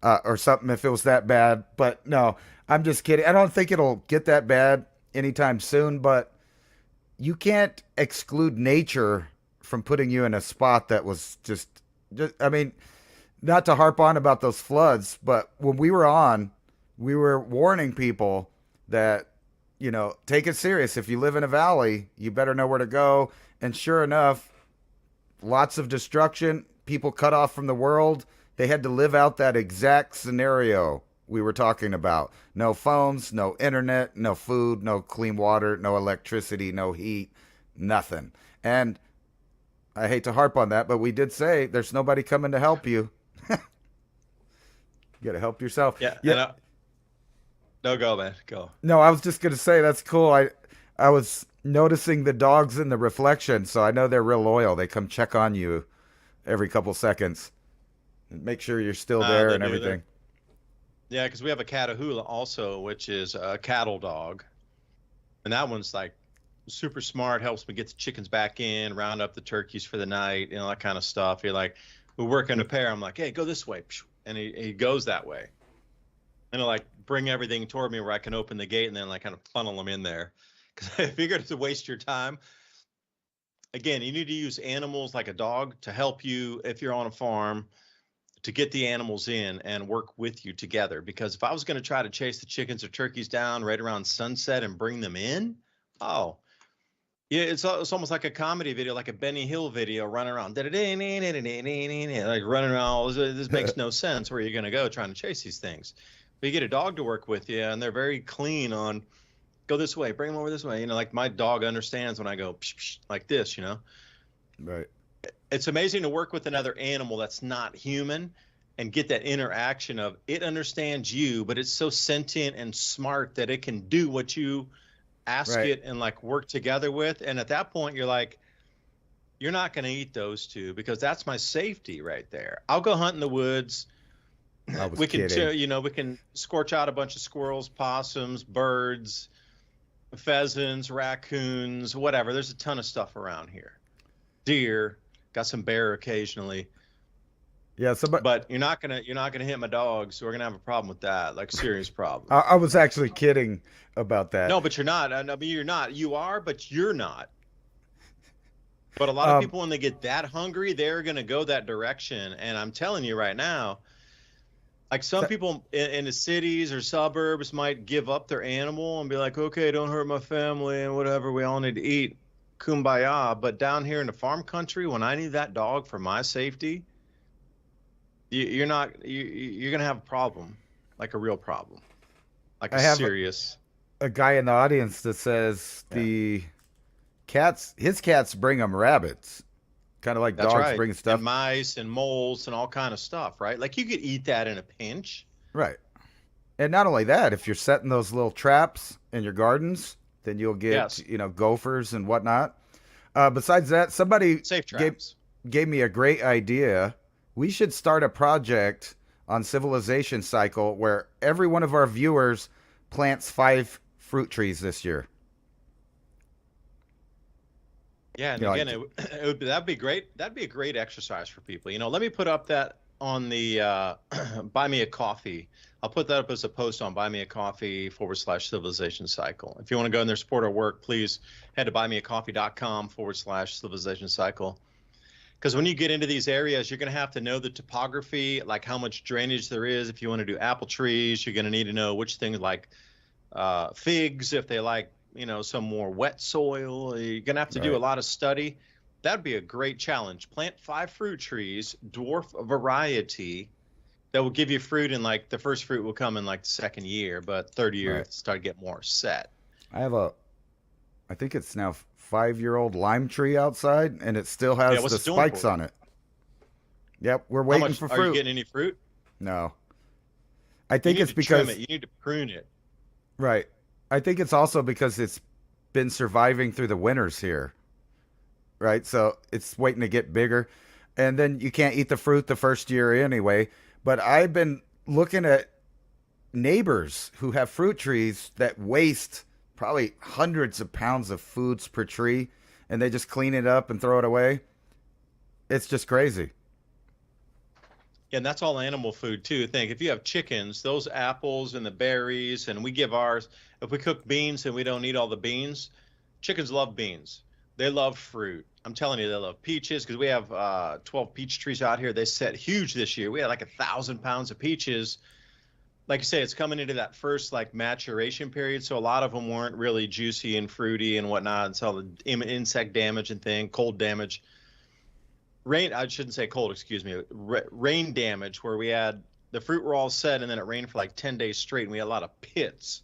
or something if it was that bad. But no, I'm just kidding. I don't think it'll get that bad anytime soon, but you can't exclude nature from putting you in a spot that was just I mean, not to harp on about those floods, but when we were on, we were warning people that, take it serious. If you live in a valley, you better know where to go. And sure enough, lots of destruction, people cut off from the world. They had to live out that exact scenario we were talking about. No phones, no internet, no food, no clean water, no electricity, no heat, nothing. And I hate to harp on that, but we did say there's nobody coming to help you. You got to help yourself. Yeah. No, go, man. Go. No, I was just going to say that's cool. I was noticing the dogs in the reflection, so I know they're real loyal. They come check on you every couple seconds. Make sure you're still there and everything. Yeah, because we have a Catahoula also, which is a cattle dog. And that one's like super smart, helps me get the chickens back in, round up the turkeys for the night, that kind of stuff. You're like, we work in a pair. I'm like, hey, go this way. And he goes that way. And he'll like bring everything toward me where I can open the gate and then like kind of funnel them in there. Because I figured to waste your time. Again, you need to use animals like a dog to help you if you're on a farm to get the animals in and work with you together. Because if I was going to try to chase the chickens or turkeys down right around sunset and bring them in, yeah, it's almost like a comedy video, like a Benny Hill video, running around, like running around. This makes no sense. Where you're going to go trying to chase these things? But you get a dog to work with you, and they're very clean on go this way, bring them over this way. Like my dog understands when I go psh, psh, like this. Right. It's amazing to work with another animal that's not human and get that interaction of it understands you, but it's so sentient and smart that it can do what you ask it and like work together with. And at that point, you're like, you're not going to eat those two because that's my safety right there. I'll go hunt in the woods. We can scorch out a bunch of squirrels, possums, birds, pheasants, raccoons, whatever. There's a ton of stuff around here. Deer, got some bear occasionally. Yeah, but you're not gonna hit my dog, so we're gonna have a problem with that, like serious problem. I was actually kidding about that. No, but you're not. I mean, you're not. You are, but you're not. But a lot of people, when they get that hungry, they're gonna go that direction. And I'm telling you right now, like some people in the cities or suburbs might give up their animal and be like, okay, don't hurt my family and whatever. We all need to eat. Kumbaya. But down here in the farm country, when I need that dog for my safety, you're gonna have a problem, like a real problem, like a serious. A guy in the audience that says his cats bring him rabbits, kind of like dogs bring stuff, and mice and moles and all kind of stuff, right? Like you could eat that in a pinch, right? And not only that, if you're setting those little traps in your gardens, then you'll get gophers and whatnot. Besides that, somebody gave me a great idea. We should start a project on Civilization Cycle where every one of our viewers plants 5 fruit trees this year. Yeah, and again, that'd be great. That'd be a great exercise for people. Let me put up that on the Buy Me a Coffee. I'll put that up as a post on Buy Me a Coffee /Civilization Cycle. If you want to go in there, support our work, please head to buymeacoffee.com /Civilization Cycle. Because when you get into these areas, you're going to have to know the topography, like how much drainage there is. If you want to do apple trees, you're going to need to know which things like figs, if they like, some more wet soil. You're going to have to do a lot of study. That'd be a great challenge. Plant 5 fruit trees, dwarf variety, that will give you fruit. And like the first fruit will come in like the second year, but third year start to get more set. I have I think it's now 5-year-old lime tree outside, and it still has the spikes on it. Yep, we're waiting for fruit. Are you getting any fruit? No. I think it's because you need to prune it. Right. I think it's also because it's been surviving through the winters here. Right? So it's waiting to get bigger. And then you can't eat the fruit the first year anyway. But I've been looking at neighbors who have fruit trees that waste probably hundreds of pounds of foods per tree, and they just clean it up and throw it away. It's just crazy. Yeah, and that's all animal food too. Think if you have chickens, those apples and the berries, and we give ours. If we cook beans and we don't eat all the beans, chickens love beans. They love fruit. I'm telling you, they love peaches because we have 12 peach trees out here. They set huge this year. We had like 1,000 pounds of peaches. Like you say, it's coming into that first like maturation period, so a lot of them weren't really juicy and fruity and whatnot until the insect damage and cold damage. Rain, I shouldn't say cold, excuse me, rain damage where we had the fruit were all set and then it rained for like 10 days straight and we had a lot of pits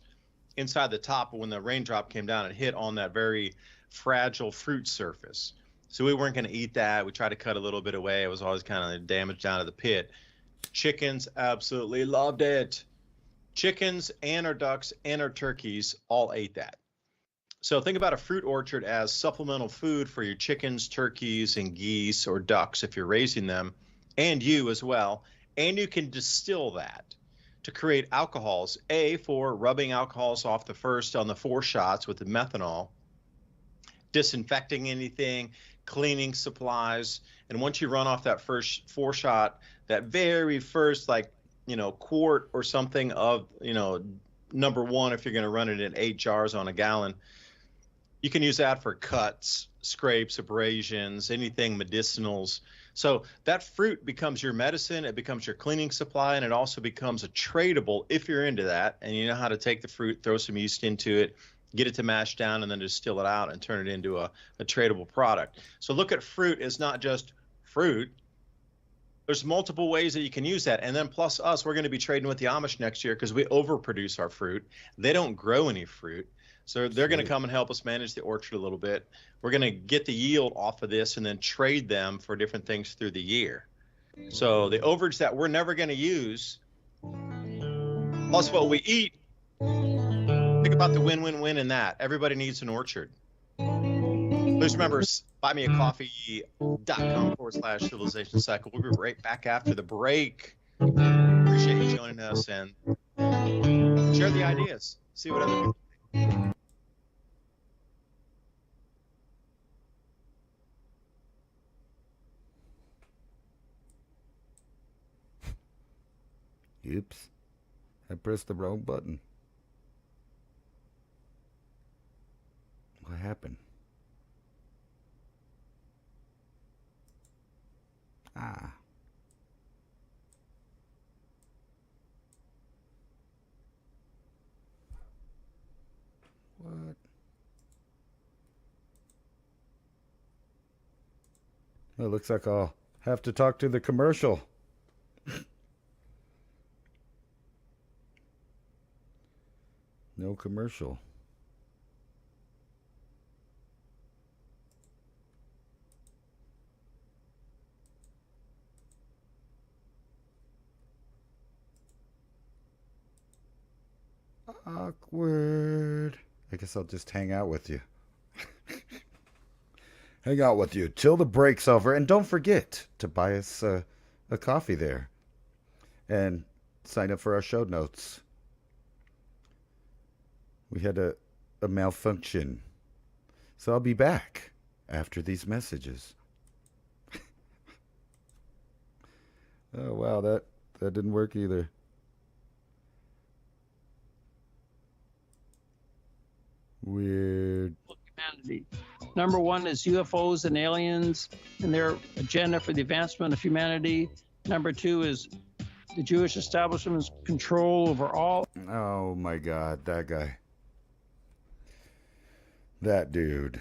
inside the top. But when the raindrop came down, it hit on that very fragile fruit surface. So we weren't going to eat that. We tried to cut a little bit away. It was always kind of damaged down to the pit. Chickens absolutely loved it. Chickens and our ducks and our turkeys all ate that. So think about a fruit orchard as supplemental food for your chickens, turkeys, and geese or ducks if you're raising them, and you as well. And you can distill that to create alcohols, for rubbing alcohols off the first on the 4 shots with the methanol, disinfecting anything, cleaning supplies. And once you run off that first 4 shot, that very first quart or something of, number 1, if you're going to run it in 8 jars on a gallon, you can use that for cuts, scrapes, abrasions, anything medicinals. So that fruit becomes your medicine, it becomes your cleaning supply, and it also becomes a tradable if you're into that and you know how to take the fruit, throw some yeast into it, get it to mash down, and then distill it out and turn it into a tradable product. So look at fruit as not just fruit. There's multiple ways that you can use that. And then plus us, we're going to be trading with the Amish next year because we overproduce our fruit. They don't grow any fruit. So they're going to come and help us manage the orchard a little bit. We're going to get the yield off of this and then trade them for different things through the year. So the overage that we're never going to use, plus what we eat, think about the win-win-win in that. Everybody needs an orchard. Please remember, buymeacoffee.com/civilization cycle. We'll be right back after the break. Appreciate you joining us and share the ideas. See what other people think. Oops. I pressed the wrong button. What happened? What? Well, it looks like I'll have to talk to the commercial. No commercial. Awkward. I guess I'll just hang out with you. Hang out with you till the break's over. And don't forget to buy us a coffee there. And sign up for our show notes. We had a malfunction. So I'll be back after these messages. Oh, wow, that didn't work either. Weird. Humanity. Number 1 is UFOs and aliens and their agenda for the advancement of humanity. Number 2 is the Jewish establishment's control over all. Oh my God, that guy. That dude.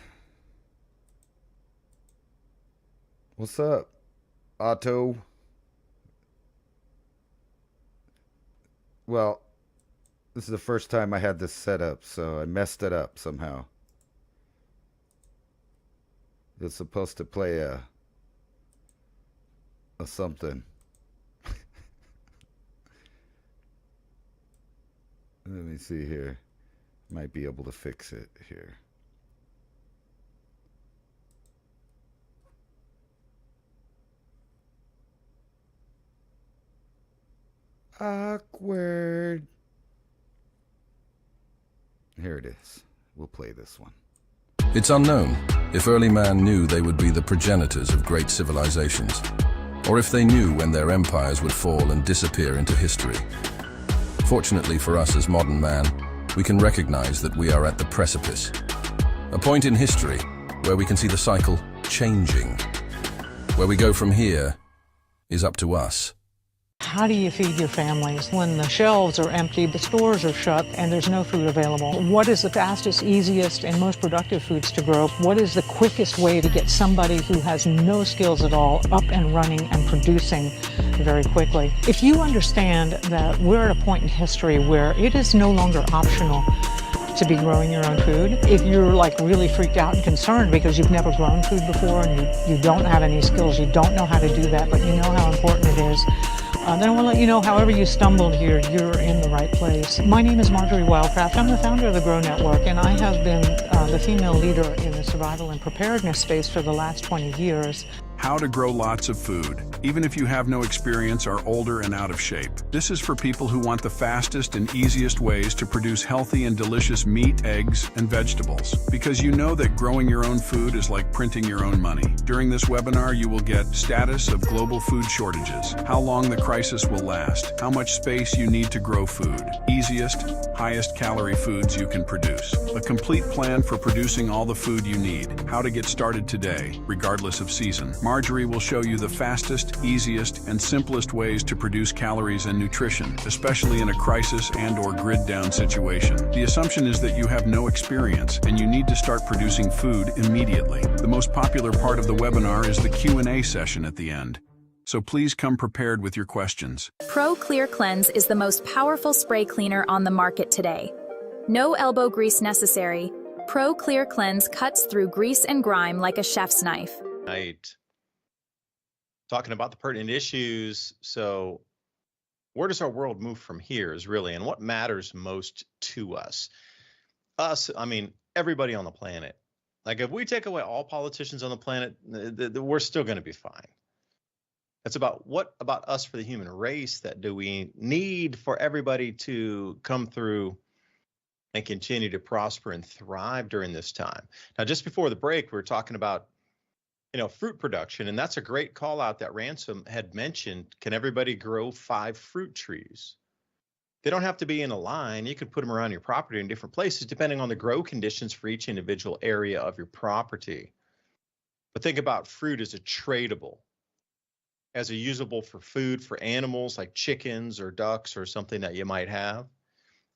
What's up, Otto? Well, this is the first time I had this set up, so I messed it up somehow. It's supposed to play a something. Let me see here. Might be able to fix it here. Awkward. Here it is. We'll play this one. It's unknown if early man knew they would be the progenitors of great civilizations, or if they knew when their empires would fall and disappear into history. Fortunately for us as modern man, we can recognize that we are at the precipice, a point in history where we can see the cycle changing. Where we go from here is up to us. How do you feed your families when the shelves are empty, the stores are shut, and there's no food available? What is the fastest, easiest, and most productive foods to grow? What is the quickest way to get somebody who has no skills at all up and running and producing very quickly? If you understand that we're at a point in history where it is no longer optional to be growing your own food, if you're like really freaked out and concerned because you've never grown food before and you don't have any skills, you don't know how to do that, but you know how important it is, then I want to let you know, however you stumbled here, you're in the right place. My name is Marjorie Wildcraft. I'm the founder of the Grow Network, and I have been the female leader in the survival and preparedness space for the last 20 years. How to grow lots of food, even if you have no experience, are older and out of shape. This is for people who want the fastest and easiest ways to produce healthy and delicious meat, eggs, and vegetables. Because you know that growing your own food is like printing your own money. During this webinar, you will get status of global food shortages, how long the crisis will last, how much space you need to grow food, easiest, highest calorie foods you can produce, a complete plan for producing all the food you need, how to get started today, regardless of season. Marjorie will show you the fastest, easiest, and simplest ways to produce calories and nutrition, especially in a crisis and/or grid-down situation. The assumption is that you have no experience and you need to start producing food immediately. The most popular part of the webinar is the Q&A session at the end. So please come prepared with your questions. Pro Clear Cleanse is the most powerful spray cleaner on the market today. No elbow grease necessary. Pro Clear Cleanse cuts through grease and grime like a chef's knife. Right. Talking about the pertinent issues. So where does our world move from here is really, and what matters most to us? Us, I mean, everybody on the planet. Like if we take away all politicians on the planet, we're still going to be fine. It's about what about us for the human race that do we need for everybody to come through and continue to prosper and thrive during this time. Now, just before the break, we were talking about fruit production, and that's a great call out that Ransom had mentioned. Can everybody grow 5 fruit trees? They don't have to be in a line. You can put them around your property in different places, depending on the grow conditions for each individual area of your property. But think about fruit as a tradable, as a usable for food for animals like chickens or ducks or something that you might have.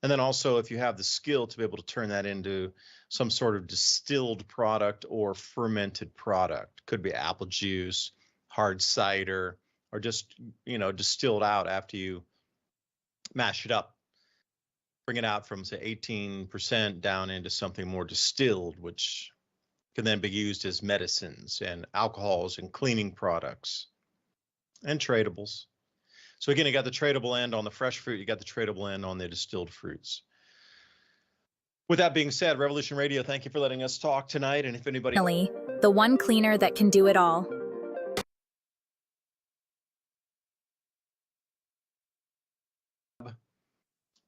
And then also, if you have the skill to be able to turn that into some sort of distilled product or fermented product, could be apple juice, hard cider, or just, distilled out after you mash it up, bring it out from say 18% down into something more distilled, which can then be used as medicines and alcohols and cleaning products and tradables. So again, you got the tradable end on the fresh fruit, you got the tradable end on the distilled fruits. With that being said, Revolution Radio, thank you for letting us talk tonight. And if anybody... The one cleaner that can do it all.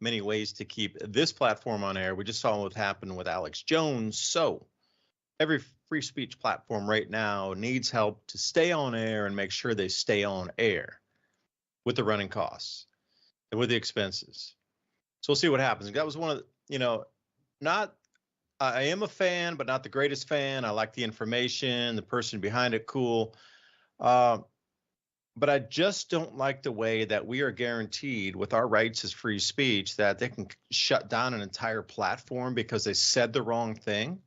Many ways to keep this platform on air. We just saw what happened with Alex Jones. So every free speech platform right now needs help to stay on air and make sure they stay on air with the running costs and with the expenses. So we'll see what happens. That was one of the, I am a fan, but not the greatest fan. I like the information, the person behind it, cool. But I just don't like the way that we are guaranteed with our rights as free speech that they can shut down an entire platform because they said the wrong thing.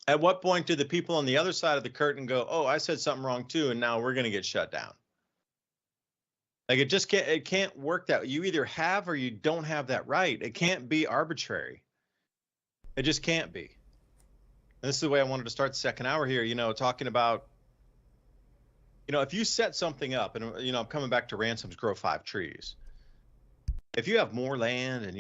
At what point do the people on the other side of the curtain go, oh, I said something wrong too, and now we're going to get shut down? Like it can't work that you either have or you don't have that right. It can't be arbitrary. It just can't be. And this is the way I wanted to start the second hour here, talking about, if you set something up, and, I'm coming back to Ransom's Grow 5 Trees. If you have more land and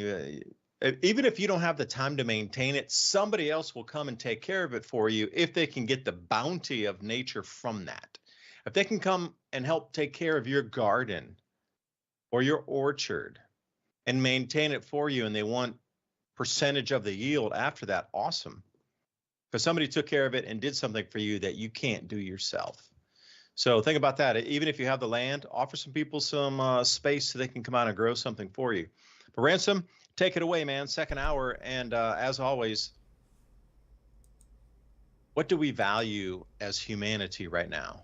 even if you don't have the time to maintain it, somebody else will come and take care of it for you if they can get the bounty of nature from that. If they can come and help take care of your garden or your orchard and maintain it for you, and they want percentage of the yield after that, awesome. Because somebody took care of it and did something for you that you can't do yourself. So think about that. Even if you have the land, offer some people some space so they can come out and grow something for you. But Ransom, take it away, man. Second hour. And as always, what do we value as humanity right now?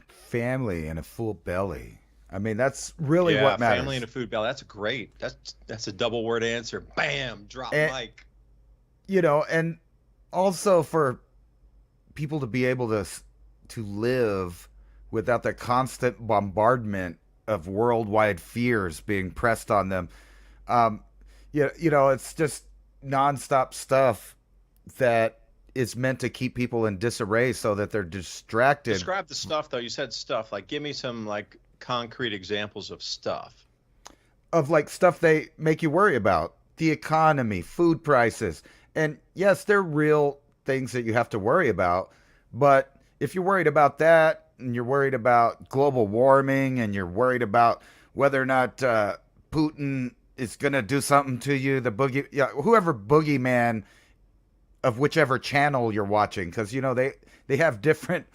Family and a full belly. I mean, that's really what matters. Family and a food belly. That's great. That's a double word answer. Bam, drop mic. You know, and also for people to be able to live without the constant bombardment of worldwide fears being pressed on them. You know, it's just nonstop stuff that is meant to keep people in disarray so that they're distracted. Describe the stuff, though. You said stuff. Like, give me some, like, concrete examples of stuff. Of, like, stuff they make you worry about. The economy, food prices. And, yes, they're real things that you have to worry about. But if you're worried about that, and you're worried about global warming, and you're worried about whether or not Putin is going to do something to you, whoever boogeyman of whichever channel you're watching, because, you know, they have different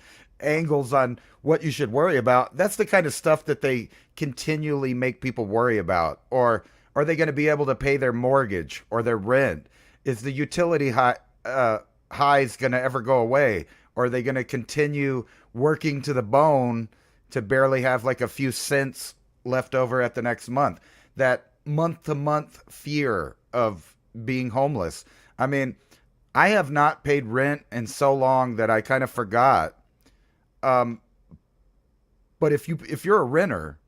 angles on what you should worry about. That's the kind of stuff that they continually make people worry about. Or are they going to be able to pay their mortgage or their rent? Is the utility highs going to ever go away? Or are they going to continue working to the bone to barely have like a few cents left over at the next month? That month-to-month fear of being homeless. I mean, I have not paid rent in so long that I kind of forgot. But if you're a renter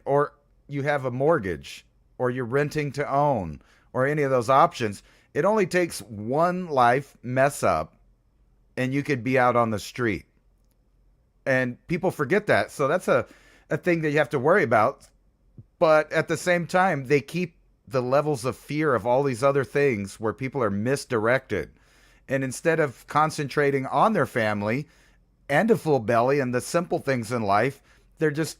or you have a mortgage or you're renting to own or any of those options, it only takes one life mess up and you could be out on the street. And people forget that. So that's a thing that you have to worry about. But at the same time, they keep the levels of fear of all these other things where people are misdirected. And instead of concentrating on their family and a full belly and the simple things in life, they're just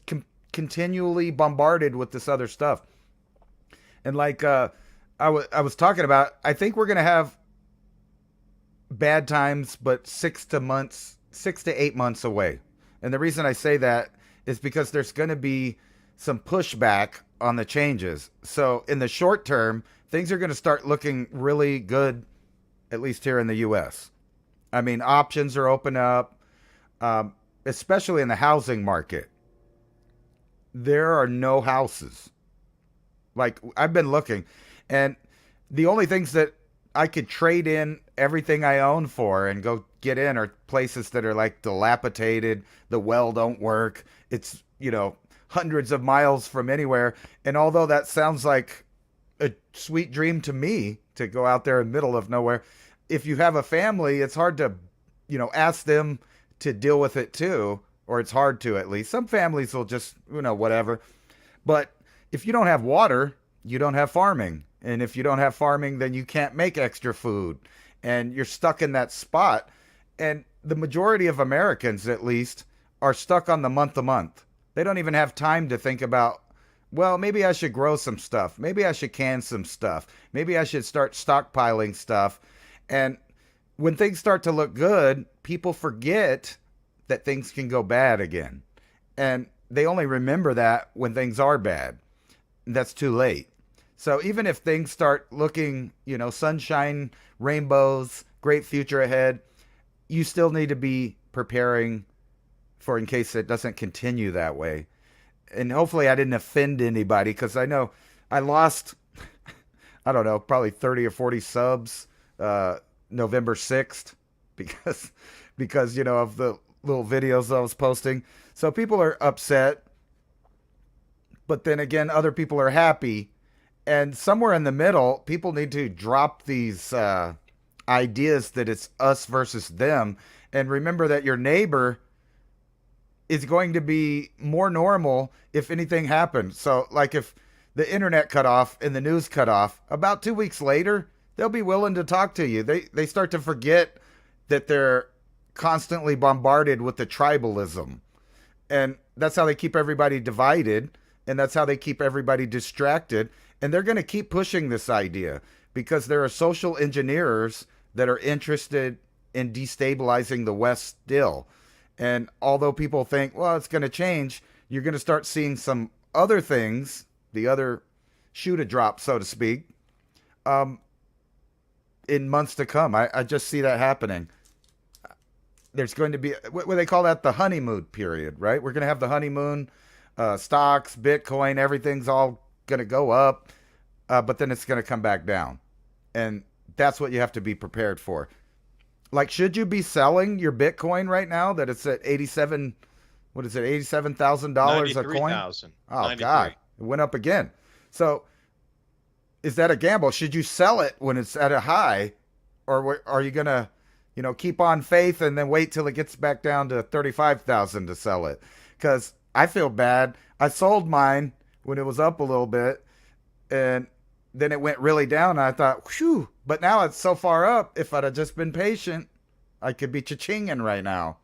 continually bombarded with this other stuff. And like I was talking about, I think we're going to have bad times, but 6 to 8 months away. And the reason I say that is because there's going to be some pushback on the changes. So in the short term, things are going to start looking really good, at least here in the U.S. I mean, options are open up, especially in the housing market. There are no houses. Like, I've been looking, and the only things that I could trade in everything I own for and go get in are places that are like dilapidated. The well don't work. It's, you know, hundreds of miles from anywhere. And although that sounds like a sweet dream to me to go out there in the middle of nowhere, if you have a family, it's hard to, you know, ask them to deal with it too, or it's hard to, at least. Some families will just, you know, whatever. But if you don't have water, you don't have farming. And if you don't have farming, then you can't make extra food. And you're stuck in that spot. And the majority of Americans, at least, are stuck on the month-to-month. They don't even have time to think about, well, maybe I should grow some stuff. Maybe I should can some stuff. Maybe I should start stockpiling stuff. And when things start to look good, people forget that things can go bad again. And they only remember that when things are bad. That's too late. So even if things start looking, you know, sunshine, rainbows, great future ahead, you still need to be preparing for in case it doesn't continue that way. And hopefully I didn't offend anybody, because I know I lost, I don't know, probably 30 or 40 subs November 6th because, you know, of the little videos I was posting. So people are upset. But then again, other people are happy. And somewhere in the middle, people need to drop these ideas that it's us versus them. And remember that your neighbor is going to be more normal if anything happens. So, like, if the internet cut off and the news cut off, about 2 weeks later, they'll be willing to talk to you. They start to forget that they're constantly bombarded with the tribalism. And that's how they keep everybody divided. And that's how they keep everybody distracted. And they're going to keep pushing this idea. because there are social engineers that are interested in destabilizing the West still. And although people think, well, it's going to change, you're going to start seeing some other things, the other shoe to drop, so to speak, in months to come. I just see that happening. There's going to be, what they call that, the honeymoon period, right? We're going to have the honeymoon, stocks, Bitcoin, everything's all going to go up, but then it's going to come back down. And that's what you have to be prepared for. Like, should you be selling your Bitcoin right now that it's at 87, what is it, $87,000 a coin? 93,000. Oh, 93. God. It went up again. So is that a gamble? Should you sell it when it's at a high? Or are you going to, keep on faith and then wait till it gets back down to 35,000 to sell it? Because I feel bad. I sold mine when it was up a little bit, and then it went really down. And I thought, whew, but now it's so far up. If I'd have just been patient, I could be cha-chinging right now.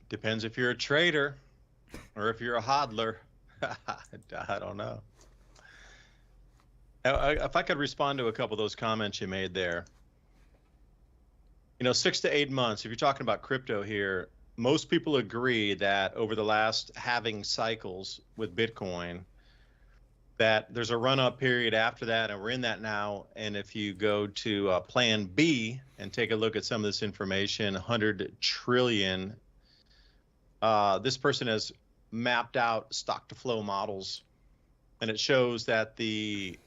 Depends if you're a trader or if you're a hodler. I don't know. If I could respond to a couple of those comments you made there. 6 to 8 months, if you're talking about crypto here, most people agree that over the last halving cycles with Bitcoin, that there's a run-up period after that, and we're in that now. And if you go to Plan B and take a look at some of this information, 100 trillion, this person has mapped out stock-to-flow models, and it shows that the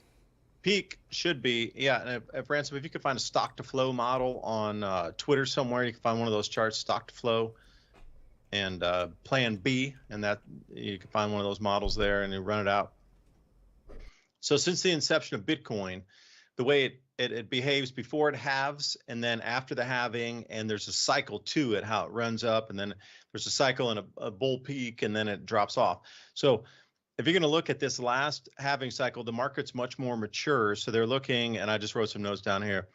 peak should be, and if Ransom, if you could find a stock-to-flow model on Twitter somewhere, you can find one of those charts, stock-to-flow, and Plan B, and that you can find one of those models there, and you run it out. So since the inception of Bitcoin, the way it behaves before it halves and then after the halving, and there's a cycle to it, how it runs up, and then there's a cycle and a bull peak, and then it drops off. So if you're going to look at this last halving cycle, the market's much more mature. So they're looking, and I just wrote some notes down here,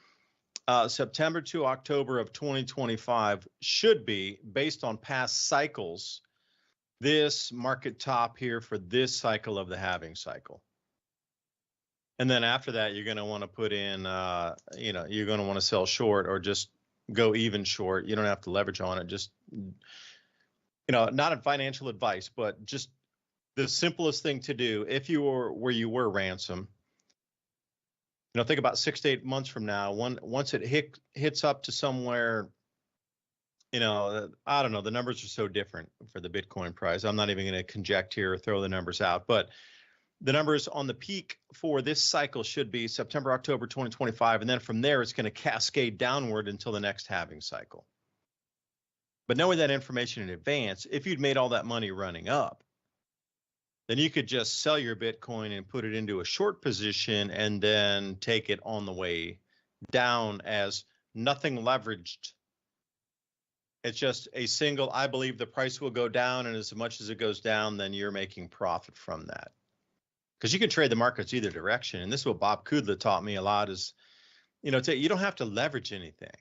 September to October of 2025 should be, based on past cycles, this market top here for this cycle of the halving cycle. And then after that, you're going to want to put in, you're going to want to sell short or just go even short. You don't have to leverage on it. Just, not in financial advice, but just the simplest thing to do if you were where you were, Ransom. Think about 6 to 8 months from now, once it hits up to somewhere, I don't know, the numbers are so different for the Bitcoin price. I'm not even going to conject here or throw the numbers out, but the numbers on the peak for this cycle should be September, October 2025, and then from there it's going to cascade downward until the next halving cycle. But knowing that information in advance, if you'd made all that money running up, then you could just sell your Bitcoin and put it into a short position and then take it on the way down as nothing leveraged. It's just a single, I believe the price will go down, and as much as it goes down, then you're making profit from that. Because you can trade the markets either direction. And this is what Bob Kudla taught me a lot is, you don't have to leverage anything.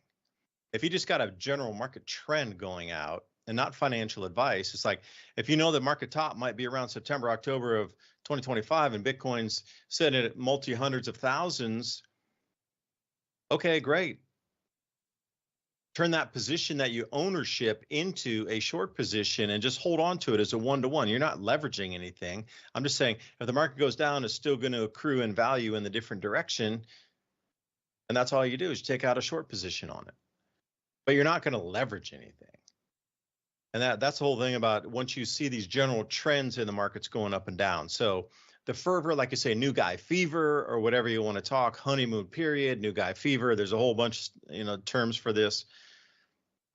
If you just got a general market trend going out and not financial advice, it's like, if you know the market top might be around September, October of 2025 and Bitcoin's sitting at multi-hundreds of thousands, okay, great. Turn that position that you ownership into a short position and just hold on to it as a one-to-one. You're not leveraging anything. I'm just saying if the market goes down, it's still going to accrue in value in the different direction. And that's all you do is you take out a short position on it. But you're not going to leverage anything. And that's the whole thing about once you see these general trends in the markets going up and down. So the fervor, like you say, new guy fever or whatever you want to talk, honeymoon period, new guy fever. There's a whole bunch, terms for this.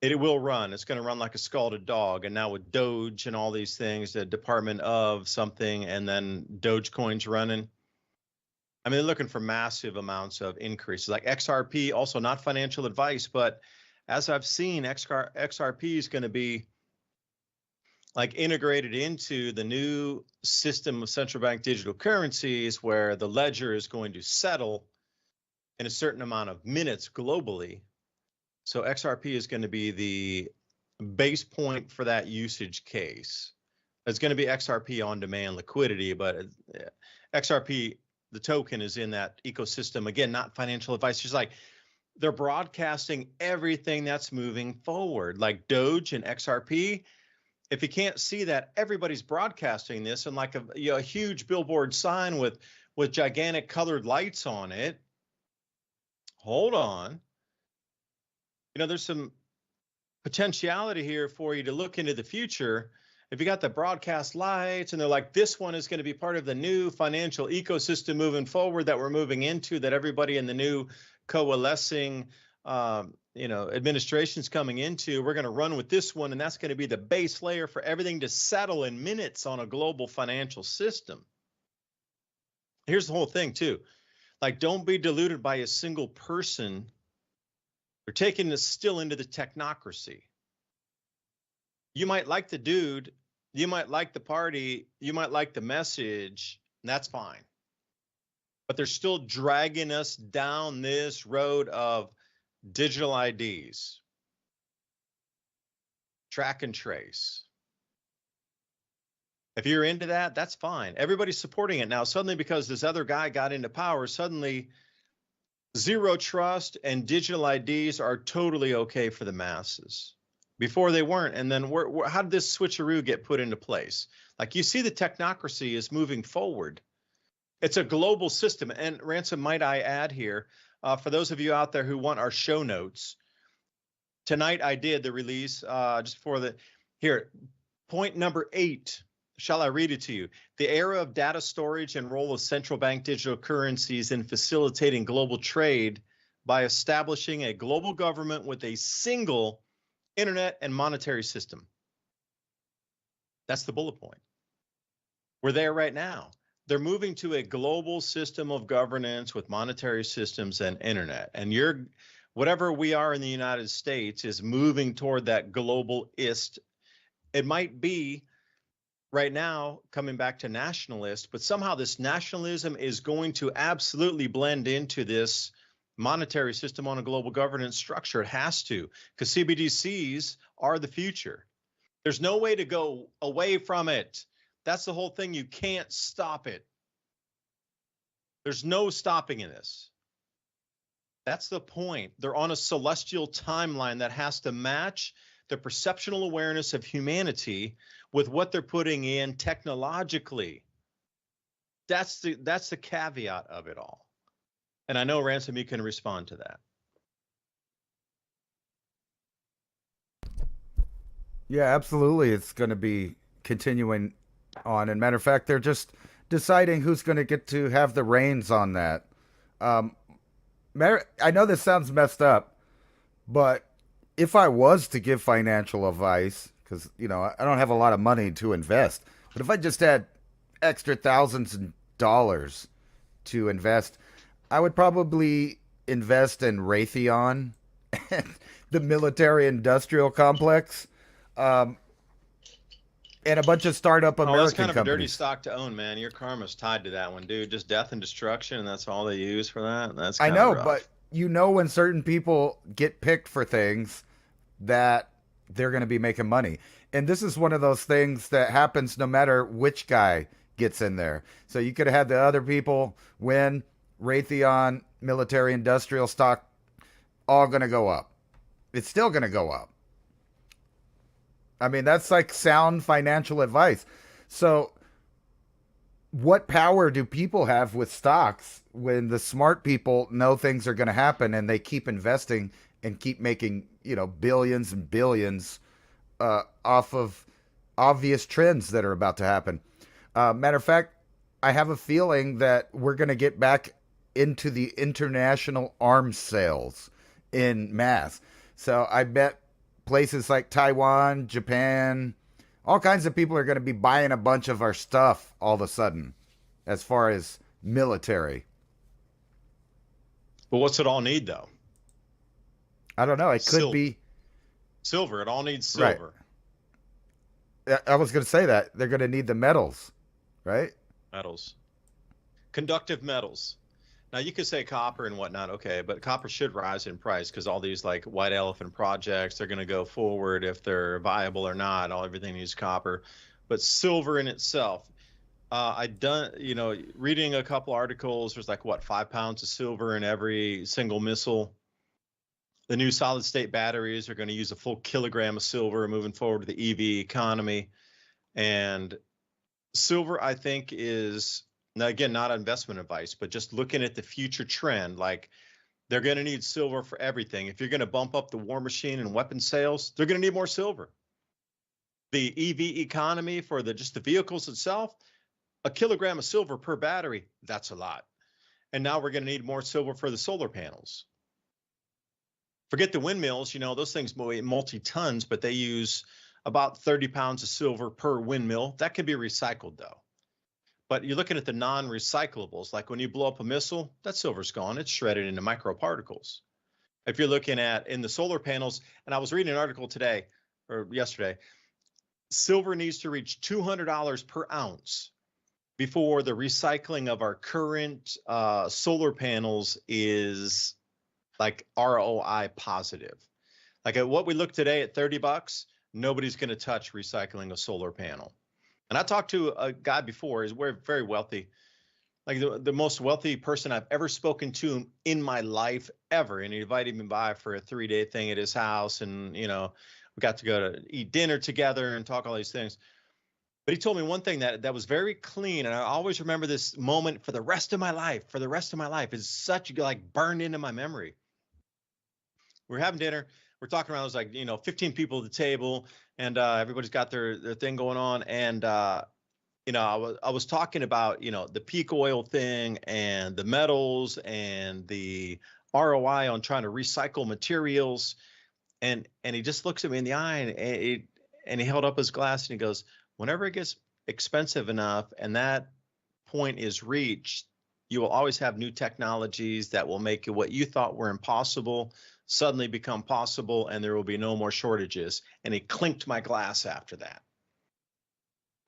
It will run. It's going to run like a scalded dog. And now with Doge and all these things, the Department of something, and then Dogecoin's running. I mean, they're looking for massive amounts of increases. Like XRP, also not financial advice, but as I've seen, XRP is going to be like integrated into the new system of central bank digital currencies where the ledger is going to settle in a certain amount of minutes globally. So XRP is going to be the base point for that usage case. It's going to be XRP on demand liquidity, but XRP, the token is in that ecosystem. Again, not financial advice. Just like they're broadcasting everything that's moving forward, like Doge and XRP. If you can't see that, everybody's broadcasting this, and like a huge billboard sign with gigantic colored lights on it. Hold on. There's some potentiality here for you to look into the future. If you got the broadcast lights and they're like, this one is going to be part of the new financial ecosystem moving forward that we're moving into, that everybody in the new coalescing administration's coming into, we're going to run with this one, and that's going to be the base layer for everything to settle in minutes on a global financial system. Here's the whole thing too. Like, don't be deluded by a single person. They're taking this still into the technocracy. You might like the dude, you might like the party, you might like the message, and that's fine. But they're still dragging us down this road of digital IDs, track and trace. If you're into that, that's fine. Everybody's supporting it now. Suddenly, because this other guy got into power, suddenly zero trust and digital IDs are totally okay for the masses. Before they weren't. And then how did this switcheroo get put into place? Like, you see, the technocracy is moving forward. It's a global system. And Ransom, might I add here, for those of you out there who want our show notes, tonight I did the release just for here, point number 8. Shall I read it to you? The era of data storage and role of central bank digital currencies in facilitating global trade by establishing a global government with a single internet and monetary system. That's the bullet point. We're there right now. They're moving to a global system of governance with monetary systems and internet. And whatever we are in the United States is moving toward that globalist. It might be right now coming back to nationalist, but somehow this nationalism is going to absolutely blend into this monetary system on a global governance structure. It has to, because CBDCs are the future. There's no way to go away from it. That's the whole thing. You can't stop it. There's no stopping in this. That's the point. They're on a celestial timeline that has to match the perceptual awareness of humanity with what they're putting in technologically. That's the caveat of it all. And I know, Ransom, you can respond to that. Yeah, absolutely. It's going to be continuing on. And matter of fact, they're just deciding who's going to get to have the reins on that. I know this sounds messed up, but if I was to give financial advice, because, I don't have a lot of money to invest, but if I just had extra thousands of dollars to invest, I would probably invest in Raytheon, the military-industrial complex, and a bunch of startup American that's kind of companies. A dirty stock to own, man. Your karma's tied to that one, dude. Just death and destruction, and that's all they use for that. That's I know, rough. but when certain people get picked for things that they're going to be making money. And this is one of those things that happens no matter which guy gets in there. So you could have had the other people win. Raytheon, military industrial stock, all going to go up. It's still going to go up. I mean, that's like sound financial advice. So what power do people have with stocks when the smart people know things are going to happen and they keep investing and keep making, billions and billions off of obvious trends that are about to happen? Matter of fact, I have a feeling that we're going to get back into the international arms sales in mass. So I bet places like Taiwan, Japan, all kinds of people are going to be buying a bunch of our stuff all of a sudden, as far as military. But what's it all need, though? I don't know. It could be silver. It all needs silver. Right. I was going to say that. They're going to need the metals, right? Metals. Conductive metals. Now, you could say copper and whatnot, okay, but copper should rise in price because all these like white elephant projects, they're going to go forward if they're viable or not. Everything needs copper. But silver in itself, Reading a couple articles, there's like what, 5 pounds of silver in every single missile. The new solid state batteries are going to use a full kilogram of silver moving forward to the EV economy. And silver, I think, is, now again, not investment advice, but just looking at the future trend, like they're going to need silver for everything. If you're going to bump up the war machine and weapon sales, they're going to need more silver. The EV economy for just the vehicles itself, a kilogram of silver per battery, that's a lot. And now we're going to need more silver for the solar panels. Forget the windmills, those things weigh multi-tons, but they use about 30 pounds of silver per windmill. That could be recycled, though. But you're looking at the non-recyclables, like when you blow up a missile, that silver's gone. It's shredded into microparticles. If you're looking at in the solar panels, and I was reading an article today or yesterday, silver needs to reach $200 per ounce before the recycling of our current solar panels is like ROI positive. Like at what we look today at $30, nobody's going to touch recycling a solar panel. And I talked to a guy before, he's very wealthy, like the most wealthy person I've ever spoken to in my life ever. And he invited me by for a 3-day thing at his house. And, we got to go to eat dinner together and talk all these things. But he told me one thing that was very clean. And I always remember this moment for the rest of my life. It's such like burned into my memory. We're having dinner. We're talking around. It was like, 15 people at the table, and everybody's got their thing going on. And, I was talking about, the peak oil thing and the metals and the ROI on trying to recycle materials. And he just looks at me in the eye and he held up his glass and he goes, whenever it gets expensive enough and that point is reached, you will always have new technologies that will make what you thought were impossible suddenly become possible, and there will be no more shortages. And he clinked my glass after that.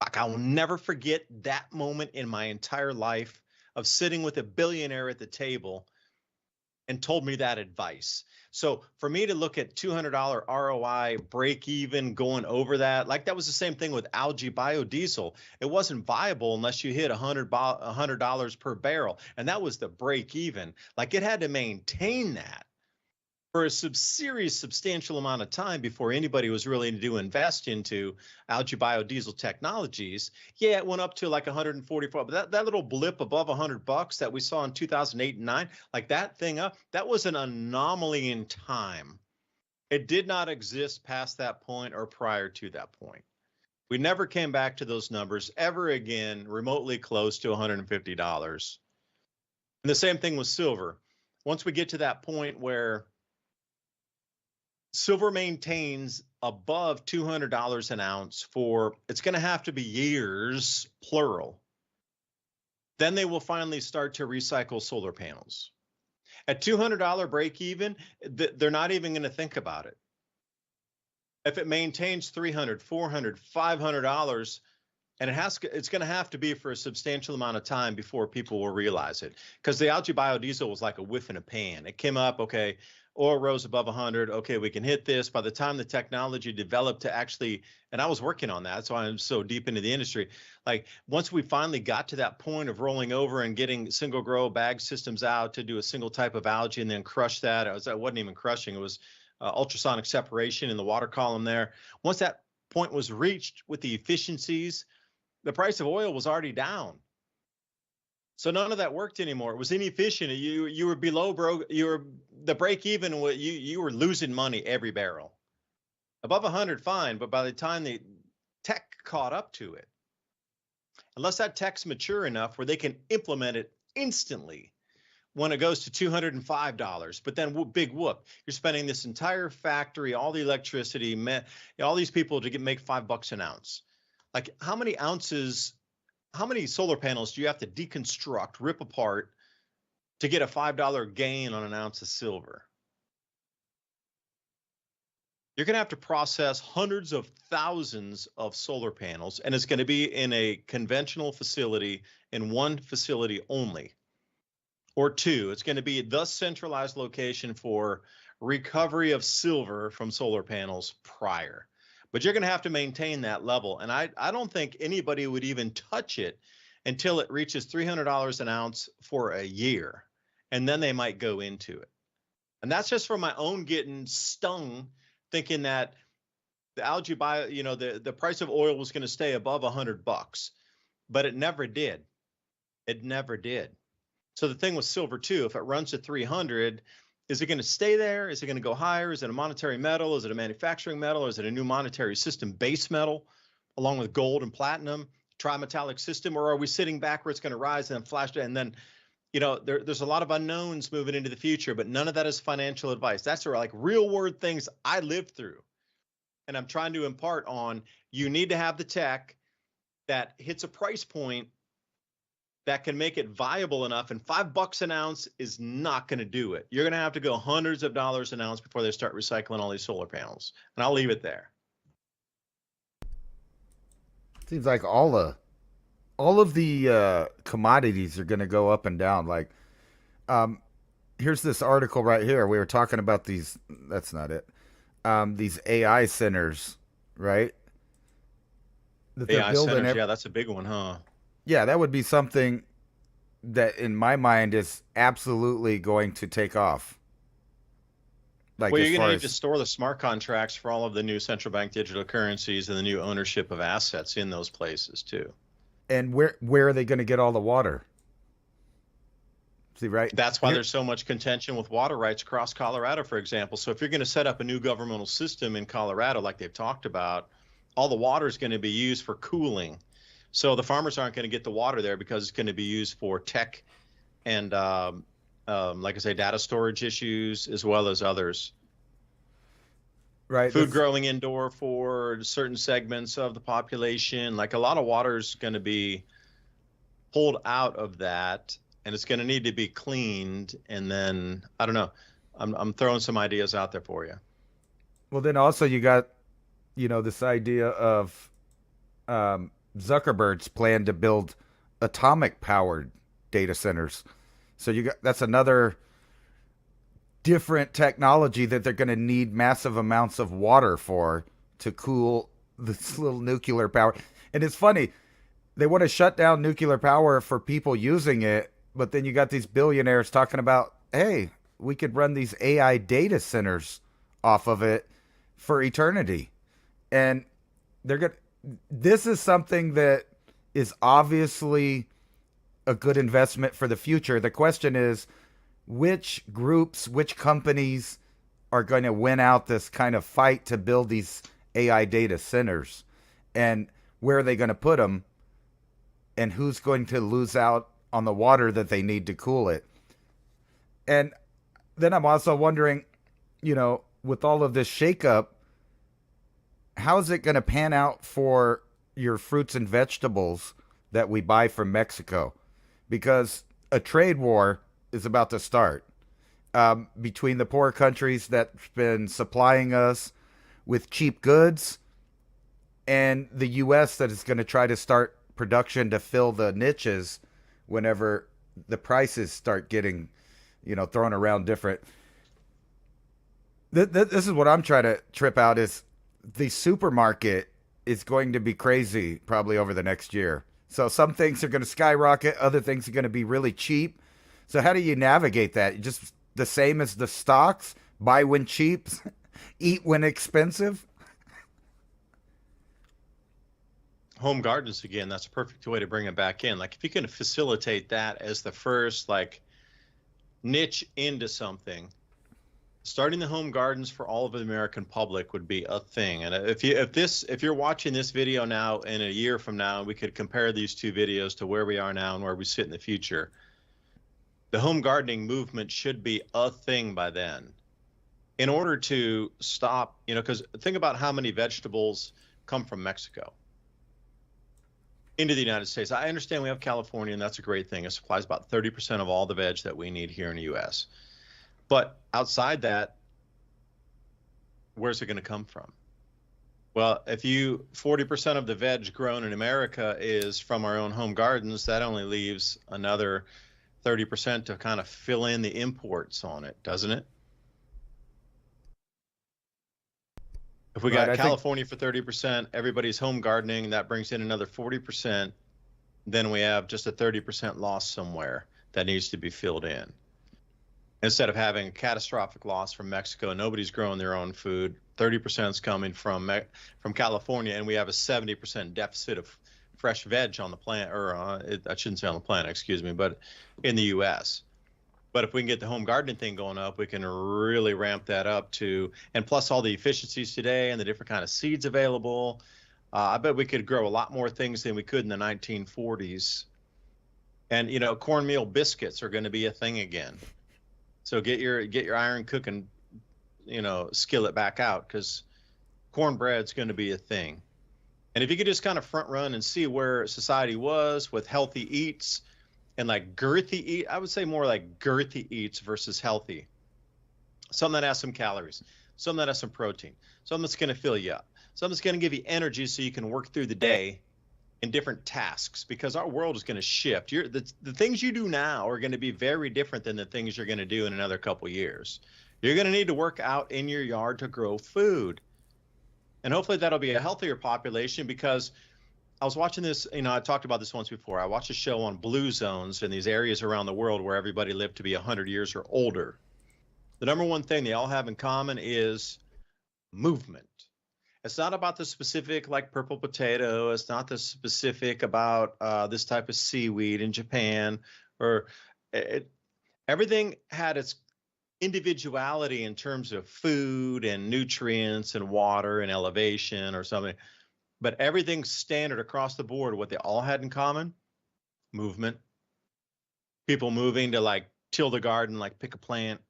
Like, I will never forget that moment in my entire life of sitting with a billionaire at the table and told me that advice. So for me to look at $200 ROI, break even, going over that, like that was the same thing with algae biodiesel. It wasn't viable unless you hit $100 per barrel. And that was the break even. Like it had to maintain that for a substantial amount of time before anybody was really to invest into algae biodiesel technologies. Yeah, it went up to like 144, but that little blip above $100 that we saw in 2008 and 9, like that thing up, that was an anomaly in time. It did not exist past that point or prior to that point. We never came back to those numbers ever again, remotely close to $150. And the same thing with silver. Once we get to that point where silver maintains above $200 an ounce it's going to have to be years, plural. Then they will finally start to recycle solar panels. At $200 break even, they're not even going to think about it. If it maintains $300, $400, $500, and it's going to have to be for a substantial amount of time before people will realize it. Because the algae biodiesel was like a whiff in a pan. It came up, okay, oil rose above 100. Okay, we can hit this. By the time the technology developed to actually, and I was working on that, that's why I'm so deep into the industry. Like once we finally got to that point of rolling over and getting single grow bag systems out to do a single type of algae and then crush that, I wasn't even crushing. It was ultrasonic separation in the water column there. Once that point was reached with the efficiencies, the price of oil was already down. So none of that worked anymore. It was inefficient. You were below the break even. You were losing money every barrel. Above 100, fine, but by the time the tech caught up to it, unless that tech's mature enough where they can implement it instantly, when it goes to $205, but then big whoop, you're spending this entire factory, all the electricity, all these people to make $5 an ounce. Like how many solar panels do you have to deconstruct, rip apart to get a $5 gain on an ounce of silver? You're going to have to process hundreds of thousands of solar panels, and it's going to be in a conventional facility, in one facility only, or two. It's going to be the centralized location for recovery of silver from solar panels prior. But you're going to have to maintain that level. And I don't think anybody would even touch it until it reaches $300 an ounce for a year. And then they might go into it. And that's just from my own getting stung, thinking that the algae the price of oil was going to stay above $100, but it never did. It never did. So the thing with silver too, if it runs to 300, is it going to stay there? Is it going to go higher? Is it a monetary metal? Is it a manufacturing metal? Or is it a new monetary system base metal along with gold and platinum, trimetallic system? Or are we sitting back where it's going to rise and then flash? And then, there's a lot of unknowns moving into the future, but none of that is financial advice. That's like real world things I lived through. And I'm trying to impart on, you need to have the tech that hits a price point that can make it viable enough, and $5 an ounce is not going to do it. You're going to have to go hundreds of dollars an ounce before they start recycling all these solar panels. And I'll leave it there. Seems like all of the commodities are going to go up and down. Like, here's this article right here. We were talking about these. That's not it. These AI centers, right? That AI centers, yeah, that's a big one, huh? Yeah, that would be something that, in my mind, is absolutely going to take off. Like, well, you're going to need to store the smart contracts for all of the new central bank digital currencies and the new ownership of assets in those places too. And where are they going to get all the water? See, right? That's why there's so much contention with water rights across Colorado, for example. So if you're going to set up a new governmental system in Colorado, like they've talked about, all the water is going to be used for cooling. So the farmers aren't going to get the water there because it's going to be used for tech and, like I say, data storage issues as well as others. Right. Food growing indoor for certain segments of the population. Like, a lot of water is going to be pulled out of that, and it's going to need to be cleaned. And then, I don't know, I'm throwing some ideas out there for you. Well, then also you got, this idea of Zuckerberg's plan to build atomic powered data centers. So that's another different technology that they're going to need massive amounts of water for to cool this little nuclear power. And it's funny, they want to shut down nuclear power for people using it, but then you got these billionaires talking about, hey, we could run these AI data centers off of it for eternity. And this is something that is obviously a good investment for the future. The question is, which groups, which companies are going to win out this kind of fight to build these AI data centers? And where are they going to put them? And who's going to lose out on the water that they need to cool it? And then I'm also wondering, with all of this shakeup, how is it going to pan out for your fruits and vegetables that we buy from Mexico? Because a trade war is about to start between the poor countries that's been supplying us with cheap goods and the U.S. that is going to try to start production to fill the niches whenever the prices start getting, thrown around different. This is what I'm trying to trip out is the supermarket is going to be crazy probably over the next year. So some things are going to skyrocket. Other things are going to be really cheap. So how do you navigate that? Just the same as the stocks? Buy when cheap, eat when expensive? Home gardens, again, that's a perfect way to bring it back in. Like, if you can facilitate that as the first, niche into something, starting the home gardens for all of the American public would be a thing. And if you're watching this video now, in a year from now, we could compare these two videos to where we are now and where we sit in the future. The home gardening movement should be a thing by then. In order to stop, because think about how many vegetables come from Mexico into the United States. I understand we have California, and that's a great thing. It supplies about 30% of all the veg that we need here in the U.S. But outside that, where's it going to come from? Well, if 40% of the veg grown in America is from our own home gardens, that only leaves another 30% to kind of fill in the imports on it, doesn't it? If we got California for 30%, everybody's home gardening, that brings in another 40%. then we have just a 30% loss somewhere that needs to be filled in. Instead of having a catastrophic loss from Mexico, nobody's growing their own food. 30% is coming from California, and we have a 70% deficit of fresh veg on the planet, or I shouldn't say on the planet, excuse me, but in the U.S. But if we can get the home gardening thing going up, we can really ramp that up to, and plus all the efficiencies today and the different kind of seeds available. I bet we could grow a lot more things than we could in the 1940s. And, you know, cornmeal biscuits are going to be a thing again. So get your iron cooking, you know, skillet back out, because cornbread's going to be a thing. And if you could just kind of front run and see where society was with healthy eats and like girthy eat, I would say more like girthy eats versus healthy. Something that has some calories, something that has some protein, something that's going to fill you up, something that's going to give you energy so you can work through the day in different tasks, because our world is going to shift. The things you do now are going to be very different than the things you're going to do in another couple years. You're going to need to work out in your yard to grow food. And hopefully that'll be a healthier population, because I was watching this, you know, I talked about this once before. I watched a show on blue zones in these areas around the world where everybody lived to be 100 years or older. The number one thing they all have in common is movement. It's not about the specific, like purple potato. It's not the specific about this type of seaweed in Japan, or everything had its individuality in terms of food and nutrients and water and elevation or something. But everything's standard across the board. What they all had in common: movement. People moving to like till the garden, like pick a plant.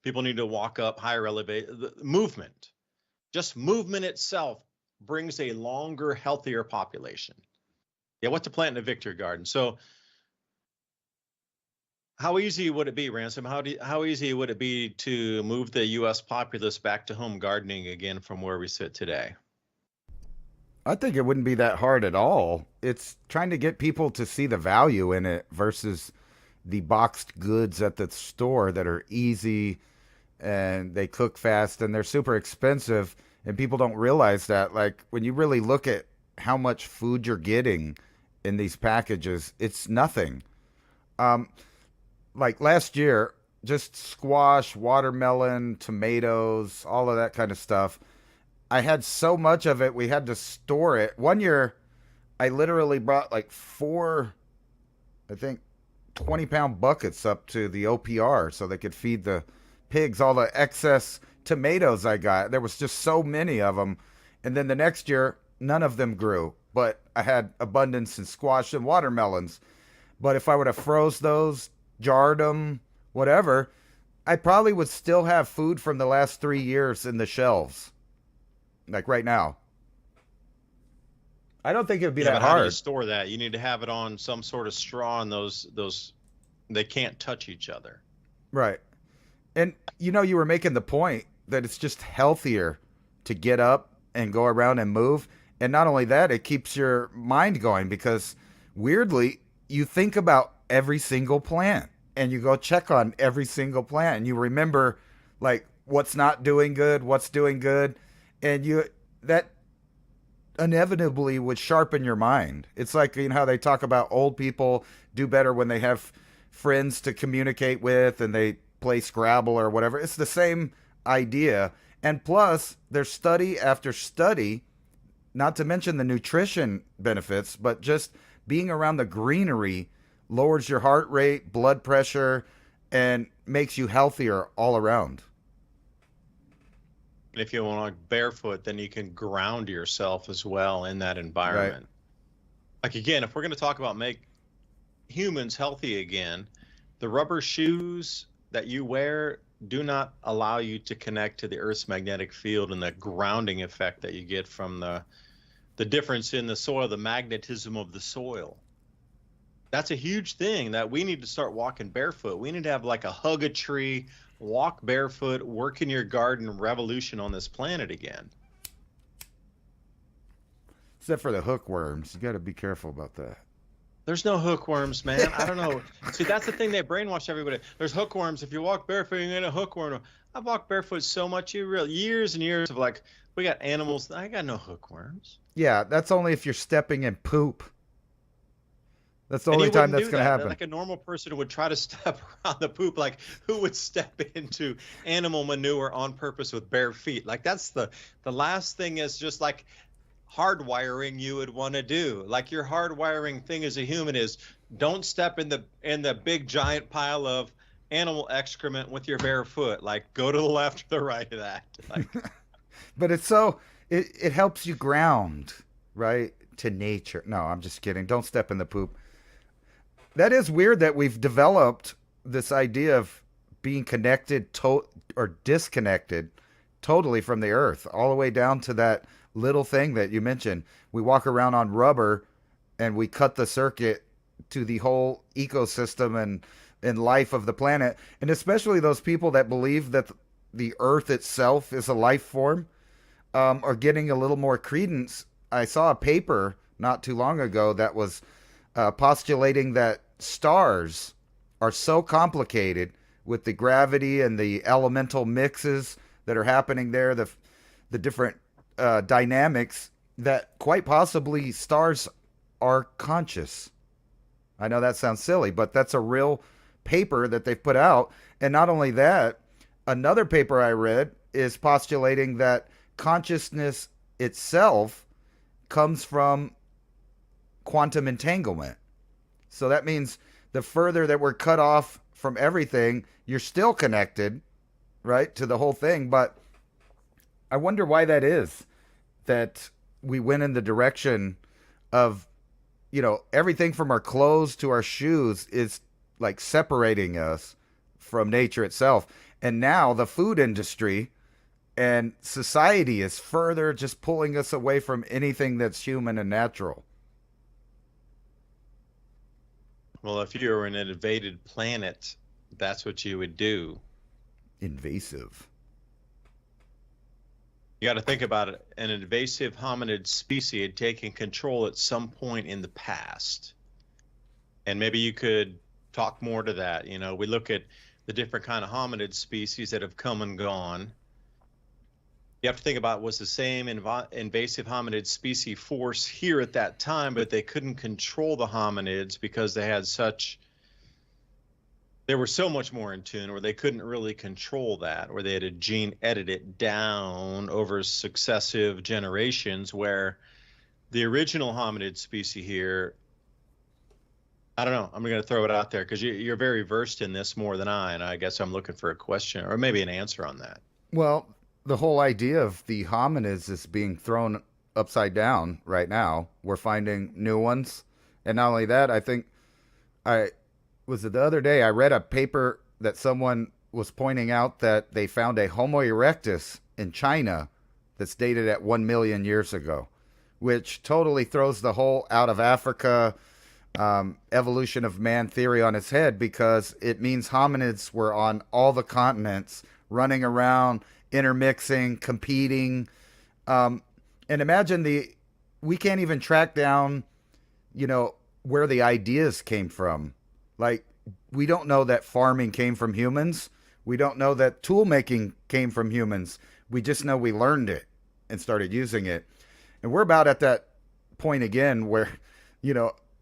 People need to walk up higher elevate. Movement. Just movement itself brings a longer, healthier population. Yeah, what to plant in a victory garden. So how easy would it be, Ransom? How easy would it be to move the U.S. populace back to home gardening again from where we sit today? I think it wouldn't be that hard at all. It's trying to get people to see the value in it versus the boxed goods at the store that are easy and they cook fast and they're super expensive, and people don't realize that. Like, when you really look at how much food you're getting in these packages, it's nothing. Like last year, just squash, watermelon, tomatoes, all of that kind of stuff. I had so much of it, we had to store it. One year, I literally brought like 4, I think, 20-pound buckets up to the OPR so they could feed the pigs all the excess tomatoes I got. There was just so many of them. And then the next year, none of them grew, but I had abundance in squash and watermelons. But if I would have froze those, jarred them, whatever, I probably would still have food from the last 3 years in the shelves. Like right now. I don't think it would be that but hard. How do you store that? You need to have it on some sort of straw, and those they can't touch each other. Right. And you know, you were making the point that it's just healthier to get up and go around and move. And not only that, it keeps your mind going, because weirdly, you think about every single plant and you go check on every single plant and you remember like what's not doing good, what's doing good. And that inevitably would sharpen your mind. It's like, you know, how they talk about old people do better when they have friends to communicate with and they play Scrabble or whatever. It's the same idea. And plus, there's study after study, not to mention the nutrition benefits, but just being around the greenery lowers your heart rate, blood pressure, and makes you healthier all around. And if you want to walk barefoot, then you can ground yourself as well in that environment. Right. Like, again, if we're going to talk about make humans healthy again, the rubber shoes that you wear do not allow you to connect to the Earth's magnetic field and the grounding effect that you get from the difference in the soil, the magnetism of the soil. That's a huge thing that we need to start walking barefoot. We need to have like a hug a tree, walk barefoot, work in your garden revolution on this planet again. Except for the hookworms. You got to be careful about that. There's no hookworms, man. I don't know. See, that's the thing. They brainwash everybody. There's hookworms. If you walk barefoot, you're going to hookworm. I've walked barefoot so much. Years and years of like, we got animals. I got no hookworms. Yeah, that's only if you're stepping in poop. That's the And only you time wouldn't that's do going to that. happen. Like a normal person would try to step around the poop. Like who would step into animal manure on purpose with bare feet? Like that's the last thing is just like hardwiring you would want to do. Like your hardwiring thing as a human is don't step in the big giant pile of animal excrement with your bare foot. Like go to the left or the right of that. Like But it's so it helps you ground, right, to nature. No, I'm just kidding. Don't step in the poop. That is weird that we've developed this idea of being connected or disconnected totally from the earth, all the way down to that little thing that you mentioned. We walk around on rubber and we cut the circuit to the whole ecosystem and life of the planet. And especially those people that believe that the earth itself is a life form are getting a little more credence. I saw a paper not too long ago that was postulating that stars are so complicated with the gravity and the elemental mixes that are happening there, the different dynamics, that quite possibly stars are conscious. I know that sounds silly, but that's a real paper that they've put out. And not only that, another paper I read is postulating that consciousness itself comes from quantum entanglement. So that means the further that we're cut off from everything, you're still connected, right, to the whole thing. But I wonder why that is, that we went in the direction of, everything from our clothes to our shoes is like separating us from nature itself. And now the food industry and society is further just pulling us away from anything that's human and natural. well, if you were an invaded planet, that's what you would do. Invasive. You got to think about it. An invasive hominid species had taken control at some point in the past. And maybe you could talk more to that. We look at the different kind of hominid species that have come and gone. You have to think about, was the same invasive hominid species force here at that time, but they couldn't control the hominids because they were so much more in tune, or they couldn't really control that, or they had a gene edit it down over successive generations, where the original hominid species here, I don't know, I'm going to throw it out there because you're very versed in this more than I, and I guess I'm looking for a question or maybe an answer on that. Well, the whole idea of the hominids is being thrown upside down right now. We're finding new ones. And not only that, I think the other day I read a paper that someone was pointing out that they found a Homo erectus in China that's dated at 1 million years ago, which totally throws the whole out of Africa evolution of man theory on its head, because it means hominids were on all the continents, running around, intermixing, competing. And imagine we can't even track down, where the ideas came from. Like, we don't know that farming came from humans. We don't know that tool making came from humans. We just know we learned it and started using it. And we're about at that point again where,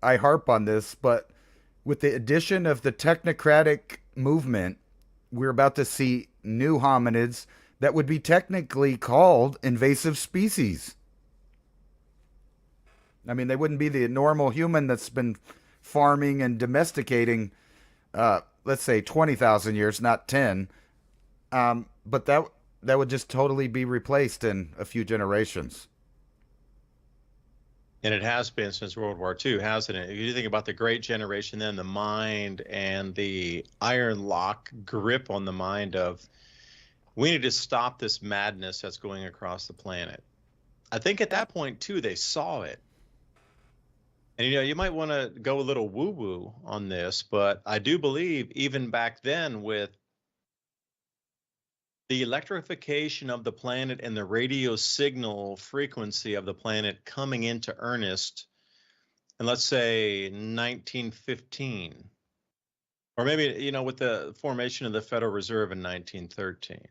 I harp on this, but with the addition of the technocratic movement, we're about to see new hominids that would be technically called invasive species. I mean, they wouldn't be the normal human that's been farming and domesticating, let's say 20,000 years, not 10. But that would just totally be replaced in a few generations. And it has been since World War II, hasn't it? If you think about the Great Generation, then the mind and the iron lock grip on the mind of, we need to stop this madness that's going across the planet. I think at that point, too, they saw it. And, you might want to go a little woo-woo on this, but I do believe even back then, with the electrification of the planet and the radio signal frequency of the planet coming into earnest, and let's say 1915, or maybe, with the formation of the Federal Reserve in 1913.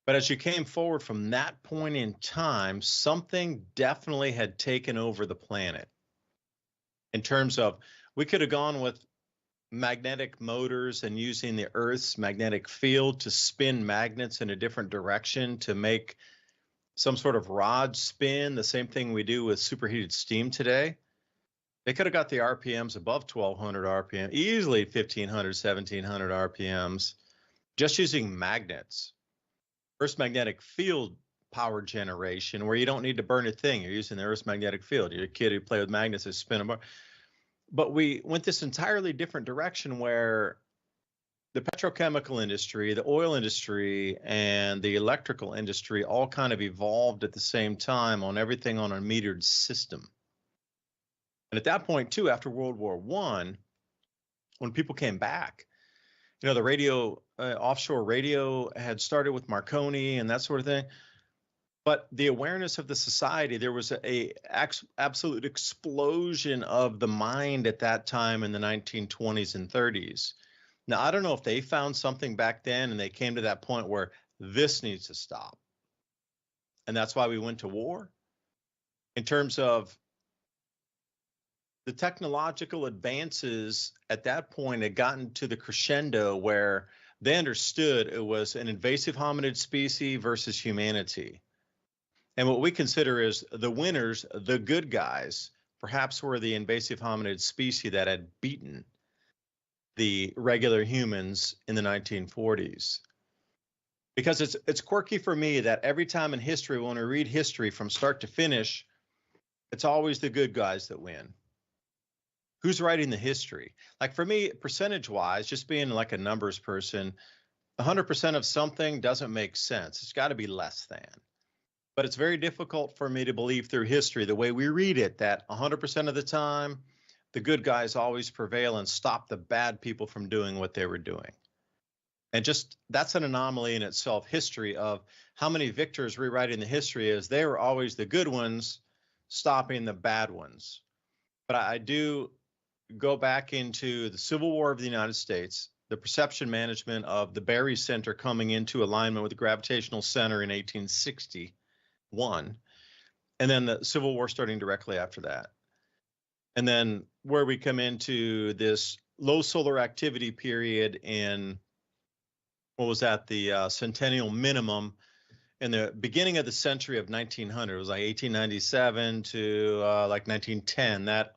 But as you came forward from that point in time, something definitely had taken over the planet. in terms of we could have gone with magnetic motors and using the Earth's magnetic field to spin magnets in a different direction to make some sort of rod spin, the same thing we do with superheated steam today. They could have got the RPMs above 1200 RPM, easily 1500, 1700 RPMs, just using magnets. Earth's magnetic field power generation, where you don't need to burn a thing. You're using the Earth's magnetic field. You're a kid who play with magnets that spin them. But we went this entirely different direction where the petrochemical industry, the oil industry, and the electrical industry all kind of evolved at the same time on everything on a metered system. And at that point, too, after World War I, when people came back, the radio, offshore radio had started with Marconi and that sort of thing. But the awareness of the society, there was a absolute explosion of the mind at that time in the 1920s and 30s. Now, I don't know if they found something back then and they came to that point where this needs to stop. And that's why we went to war. In terms of the technological advances at that point had gotten to the crescendo where they understood it was an invasive hominid species versus humanity. And what we consider as the winners, the good guys, perhaps were the invasive hominid species that had beaten the regular humans in the 1940s. Because it's quirky for me that every time in history, when we read history from start to finish, it's always the good guys that win. Who's writing the history? Like for me, percentage-wise, just being like a numbers person, 100% of something doesn't make sense. It's got to be less than. But it's very difficult for me to believe through history, the way we read it, that 100% of the time, the good guys always prevail and stop the bad people from doing what they were doing. And just that's an anomaly in itself, history of how many victors rewriting the history is they were always the good ones stopping the bad ones. But I do go back into the Civil War of the United States, the perception management of the Berry Center coming into alignment with the gravitational center in 1861, and then the Civil War starting directly after that. And then where we come into this low solar activity period in, what was that, the centennial minimum in the beginning of the century of 1900. It was like 1897 to like 1910, that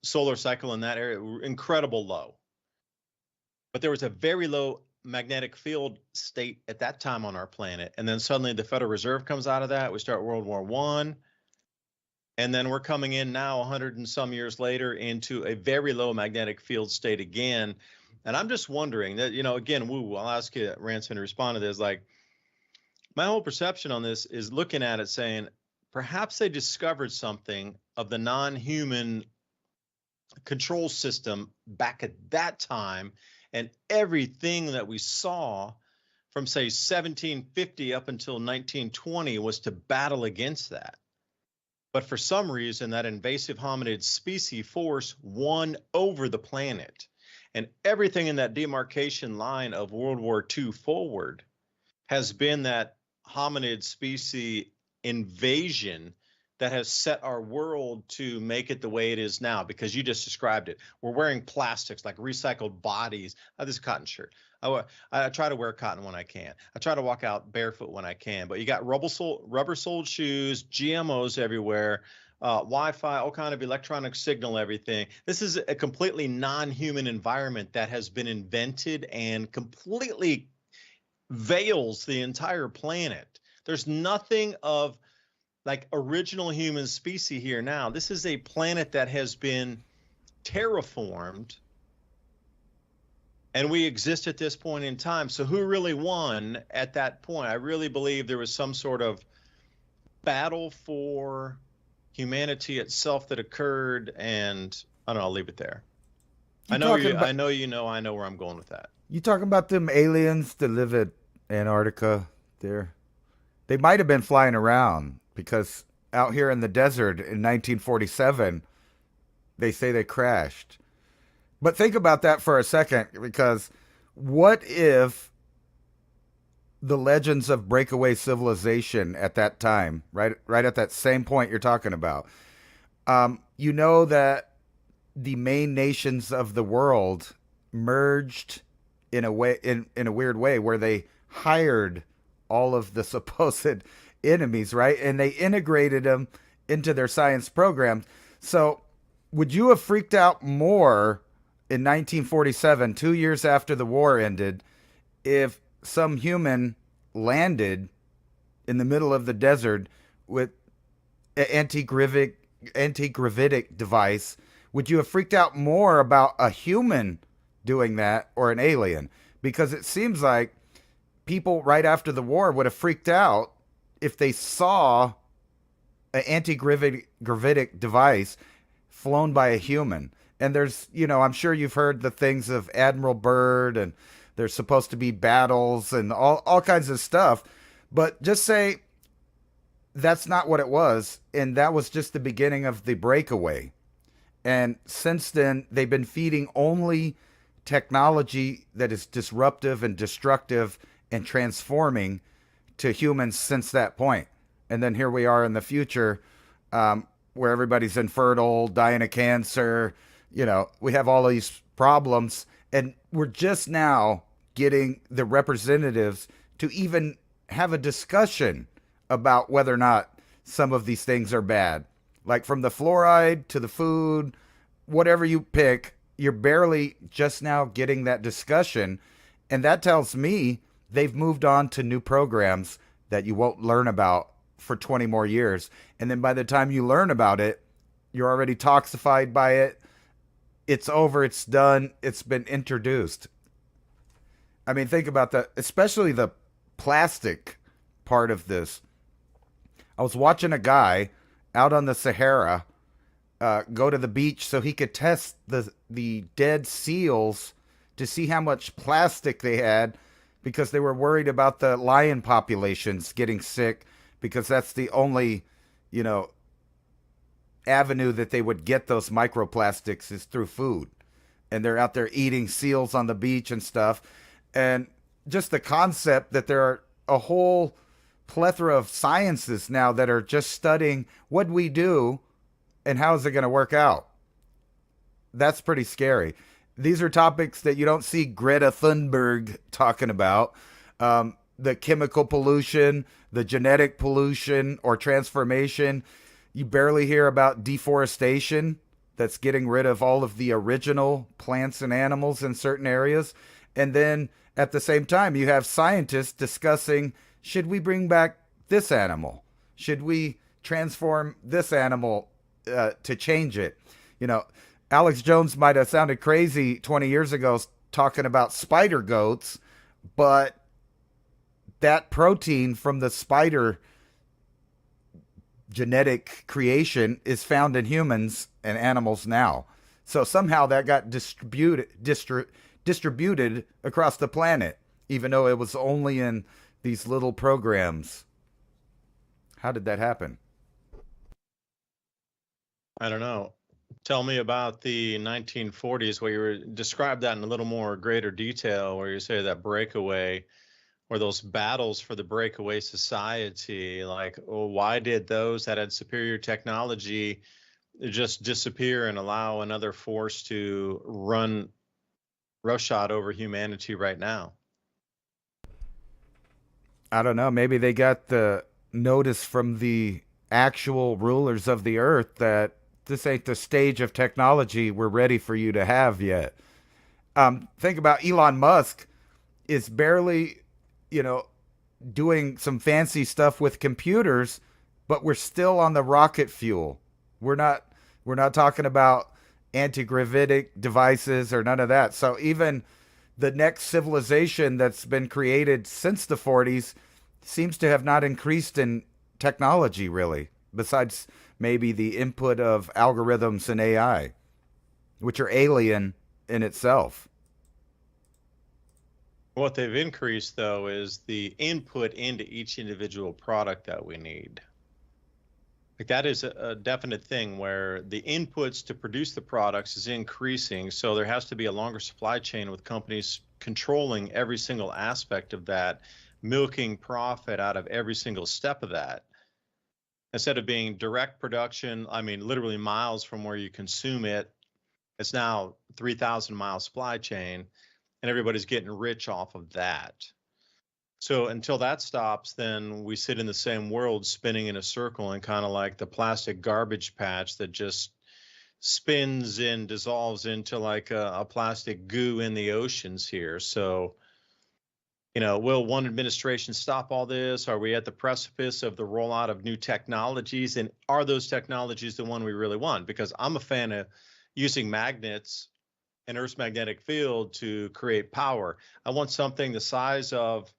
solar cycle in that area, incredible low. But there was a very low magnetic field state at that time on our planet. And then suddenly the Federal Reserve comes out of that. We start World War I. And then we're coming in now 100 and some years later into a very low magnetic field state again. And I'm just wondering that, again, I'll ask you, Ransom, to respond to this. Like, my whole perception on this is looking at it saying, perhaps they discovered something of the non-human control system back at that time. And everything that we saw from, say, 1750 up until 1920 was to battle against that. But for some reason, that invasive hominid species force won over the planet. And everything in that demarcation line of World War II forward has been that hominid species invasion that has set our world to make it the way it is now, because you just described it. We're wearing plastics like recycled bodies. This is a cotton shirt. I try to wear cotton when I can. I try to walk out barefoot when I can. But you got rubber-soled shoes, GMOs everywhere, Wi-Fi, all kind of electronic signal, everything. This is a completely non-human environment that has been invented and completely veils the entire planet. There's nothing of like original human species here now. This is a planet that has been terraformed, and we exist at this point in time. So who really won at that point? I really believe there was some sort of battle for humanity itself that occurred, and I don't know, I'll leave it there. I know where I'm going with that. You talking about them aliens that live at Antarctica there? They might have been flying around, because out here in the desert in 1947, they say they crashed. But think about that for a second, because what if the legends of breakaway civilization at that time, right at that same point you're talking about, that the main nations of the world merged in a way, in a weird way, where they hired all of the supposed enemies, right? And they integrated them into their science programs. So would you have freaked out more in 1947, 2 years after the war ended, if some human landed in the middle of the desert with an anti-gravitic device? Would you have freaked out more about a human doing that or an alien? Because it seems like people right after the war would have freaked out if they saw an anti-gravitic device flown by a human. And there's, I'm sure you've heard the things of Admiral Byrd, and there's supposed to be battles and all kinds of stuff. But just say that's not what it was, and that was just the beginning of the breakaway. And since then, they've been feeding only technology that is disruptive and destructive and transforming to humans since that point. And then here we are in the future, where everybody's infertile, dying of cancer. We have all these problems, and we're just now getting the representatives to even have a discussion about whether or not some of these things are bad. Like from the fluoride to the food, whatever you pick, you're barely just now getting that discussion. And that tells me they've moved on to new programs that you won't learn about for 20 more years. And then by the time you learn about it, you're already toxified by it. It's over. It's done. It's been introduced. I mean, think about that, especially the plastic part of this. I was watching a guy out on the Sahara go to the beach so he could test the dead seals to see how much plastic they had, because they were worried about the lion populations getting sick, because that's the only, avenue that they would get those microplastics is through food. And they're out there eating seals on the beach and stuff. And just the concept that there are a whole plethora of sciences now that are just studying what we do and how is it going to work out. That's pretty scary. These are topics that you don't see Greta Thunberg talking about. The chemical pollution, the genetic pollution or transformation. You barely hear about deforestation that's getting rid of all of the original plants and animals in certain areas. And then at the same time, you have scientists discussing, should we bring back this animal? Should we transform this animal to change it? Alex Jones might have sounded crazy 20 years ago talking about spider goats, but that protein from the spider genetic creation is found in humans and animals now. So somehow that got distributed across the planet, even though it was only in these little programs. How did that happen? I don't know. Tell me about the 1940s, where you described that in a little more greater detail, where you say that breakaway, or those battles for the breakaway society. Like, why did those that had superior technology just disappear and allow another force to run roughshod over humanity right now? I don't know. Maybe they got the notice from the actual rulers of the earth that this ain't the stage of technology we're ready for you to have yet. Think about Elon Musk is barely, doing some fancy stuff with computers, but we're still on the rocket fuel. We're not talking about anti-gravitic devices or none of that. So even the next civilization that's been created since the 40s seems to have not increased in technology, really, besides maybe the input of algorithms and AI, which are alien in itself. What they've increased, though, is the input into each individual product that we need. Like, that is a definite thing where the inputs to produce the products is increasing. So there has to be a longer supply chain with companies controlling every single aspect of that, milking profit out of every single step of that. Instead of being direct production, I mean, literally miles from where you consume it, It's now 3,000-mile supply chain, and everybody's getting rich off of that. So until that stops, then we sit in the same world spinning in a circle, and kind of like the plastic garbage patch that just spins and dissolves into like a plastic goo in the oceans here. So, will one administration stop all this? Are we at the precipice of the rollout of new technologies? And are those technologies the one we really want? Because I'm a fan of using magnets and Earth's magnetic field to create power. I want something the size of,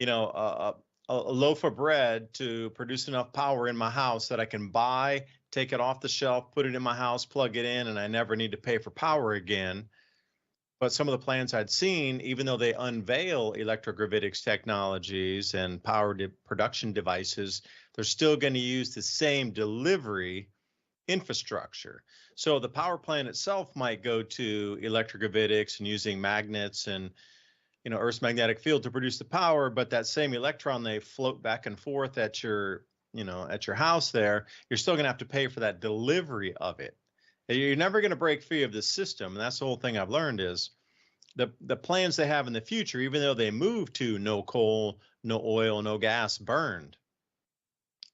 a loaf of bread to produce enough power in my house that I can buy, take it off the shelf, put it in my house, plug it in, and I never need to pay for power again. But some of the plans I'd seen, even though they unveil electrogravitics technologies and power production devices, they're still going to use the same delivery infrastructure. So the power plant itself might go to electrogravitics and using magnets and Earth's magnetic field to produce the power, but that same electron they float back and forth at your house there, you're still going to have to pay for that delivery of it. You're never going to break free of this system. And that's the whole thing I've learned is the plans they have in the future, even though they move to no coal, no oil, no gas burned,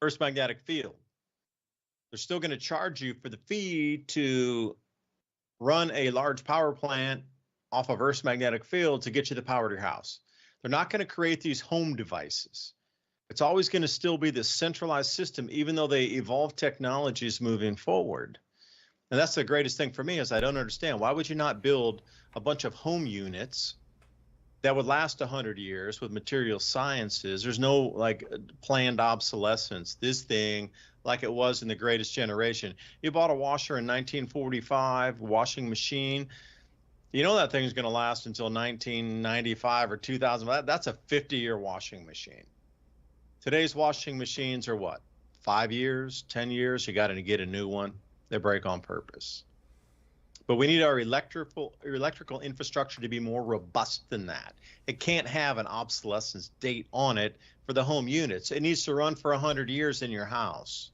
Earth's magnetic field, they're still going to charge you for the fee to run a large power plant off of Earth's magnetic field to get you the power to your house. They're not going to create these home devices. It's always going to still be this centralized system, even though they evolve technologies moving forward. And that's the greatest thing for me is I don't understand. Why would you not build a bunch of home units that would last 100 years with material sciences? There's no like planned obsolescence. This thing, like it was in The Greatest Generation. You bought a washer in 1945, washing machine. That thing's going to last until 1995 or 2000. That's a 50-year washing machine. Today's washing machines are what? 5 years, 10 years? You got to get a new one. They break on purpose. But we need our electrical infrastructure to be more robust than that. It can't have an obsolescence date on it for the home units. It needs to run for 100 years in your house.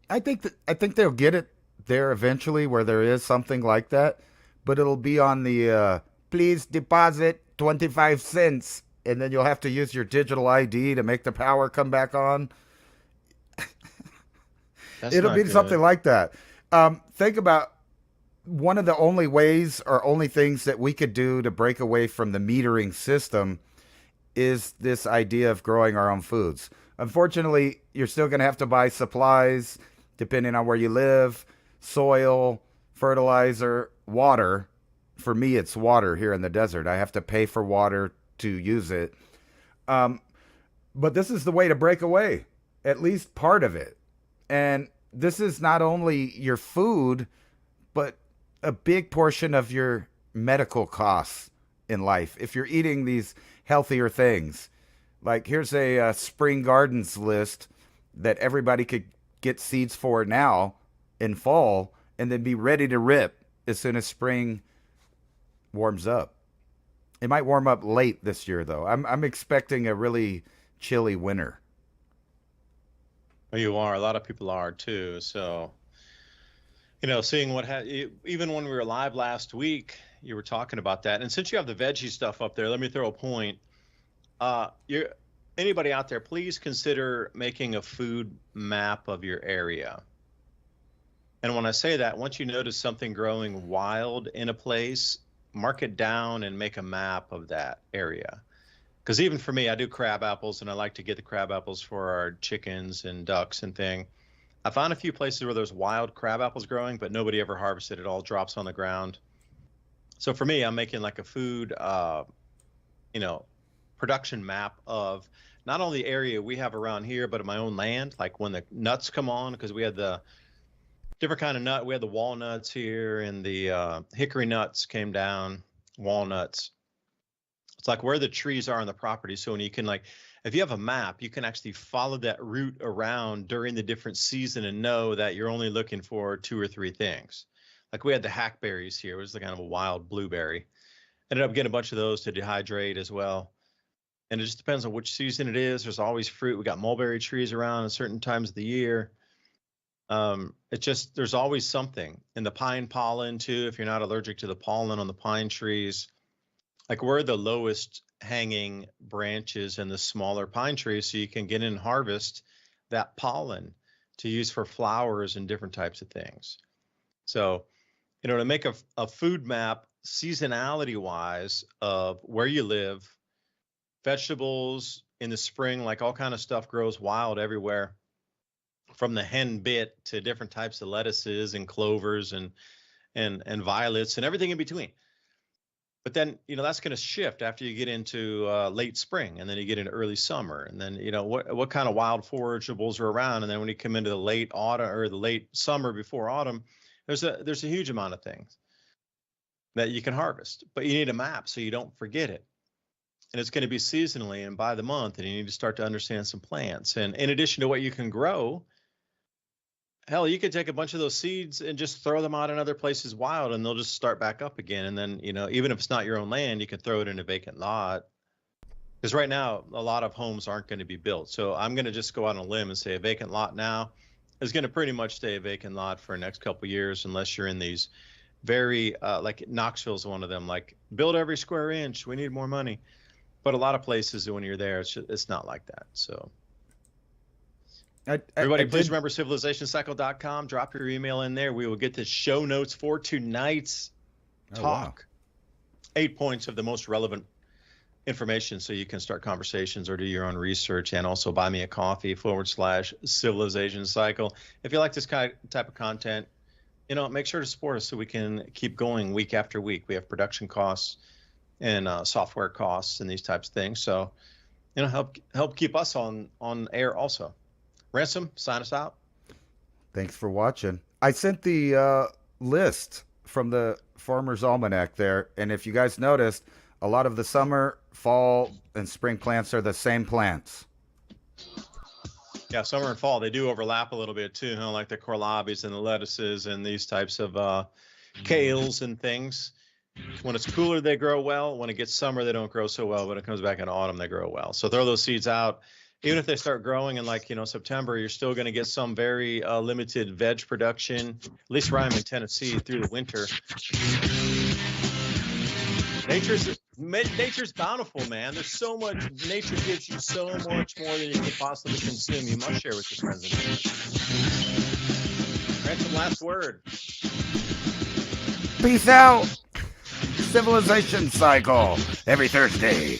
I think they'll get it there eventually where there is something like that, but it'll be on the please deposit 25 cents, and then you'll have to use your digital ID to make the power come back on. It'll be something like that. Think about one of the only ways or only things that we could do to break away from the metering system is this idea of growing our own foods. Unfortunately, you're still going to have to buy supplies depending on where you live, soil, fertilizer, water. For me, it's water here in the desert. I have to pay for water to use it. But this is the way to break away, at least part of it. And this is not only your food, but a big portion of your medical costs in life. If you're eating these healthier things, like here's a spring gardens list that everybody could get seeds for now in fall and then be ready to rip as soon as spring warms up. It might warm up late this year, though. I'm expecting a really chilly winter. You are. A lot of people are too. So, seeing even when we were live last week, you were talking about that. And since you have the veggie stuff up there, let me throw a point. Anybody out there, please consider making a food map of your area. And when I say that, once you notice something growing wild in a place, mark it down and make a map of that area. Because even for me, I do crab apples, and I like to get the crab apples for our chickens and ducks and thing. I found a few places where there's wild crab apples growing, but nobody ever harvested it. All drops on the ground. So for me, I'm making like a food, production map of not only the area we have around here, but of my own land. Like when the nuts come on, because we had the different kind of nut. We had the walnuts here, and the hickory nuts came down, walnuts. It's like where the trees are on the property. So when you can, like, if you have a map, you can actually follow that route around during the different season and know that you're only looking for 2 or 3 things. Like we had the hackberries here. It was the kind of a wild blueberry. Ended up getting a bunch of those to dehydrate as well. And it just depends on which season it is. There's always fruit. We got mulberry trees around at certain times of the year. There's always something. And the pine pollen too, if you're not allergic to the pollen on the pine trees, like we're the lowest hanging branches in the smaller pine trees, so you can get in and harvest that pollen to use for flowers and different types of things. So, to make a food map seasonality wise of where you live, vegetables in the spring, like all kind of stuff grows wild everywhere, from the hen bit to different types of lettuces and clovers and violets and everything in between. But then, that's going to shift after you get into late spring, and then you get into early summer, and then, what kind of wild forageables are around. And then when you come into the late autumn or the late summer before autumn, there's a huge amount of things that you can harvest, but you need a map so you don't forget it. And it's going to be seasonally and by the month, and you need to start to understand some plants. And in addition to what you can grow, hell, you could take a bunch of those seeds and just throw them out in other places wild, and they'll just start back up again. And then, even if it's not your own land, you can throw it in a vacant lot. Because right now, a lot of homes aren't going to be built. So I'm going to just go out on a limb and say a vacant lot now is going to pretty much stay a vacant lot for the next couple of years, unless you're in these very, like Knoxville's one of them, like build every square inch. We need more money. But a lot of places, when you're there, it's not like that. So everybody, please remember civilizationcycle.com. Drop your email in there. We will get the show notes for tonight's talk. Wow. 8 points of the most relevant information so you can start conversations or do your own research, and also buy me a coffee /Civilization Cycle. If you like this type of content, make sure to support us so we can keep going week after week. We have production costs and software costs and these types of things. So, help keep us on air also. Ransom, sign us out. Thanks for watching. I sent the list from the Farmer's Almanac there, and if you guys noticed, a lot of the summer, fall, and spring plants are the same plants. Yeah, summer and fall, they do overlap a little bit too, like the kohlrabis and the lettuces and these types of kales and things. When it's cooler, they grow well. When it gets summer, they don't grow so well. When it comes back in autumn, they grow well. So throw those seeds out. Even if they start growing in September, you're still going to get some very limited veg production, at least where I'm in Tennessee, through the winter. Nature's bountiful, man. There's so much. Nature gives you so much more than you can possibly consume. You must share with your friends and neighbors. Ransom, last word. Peace out. Civilization Cycle every Thursday.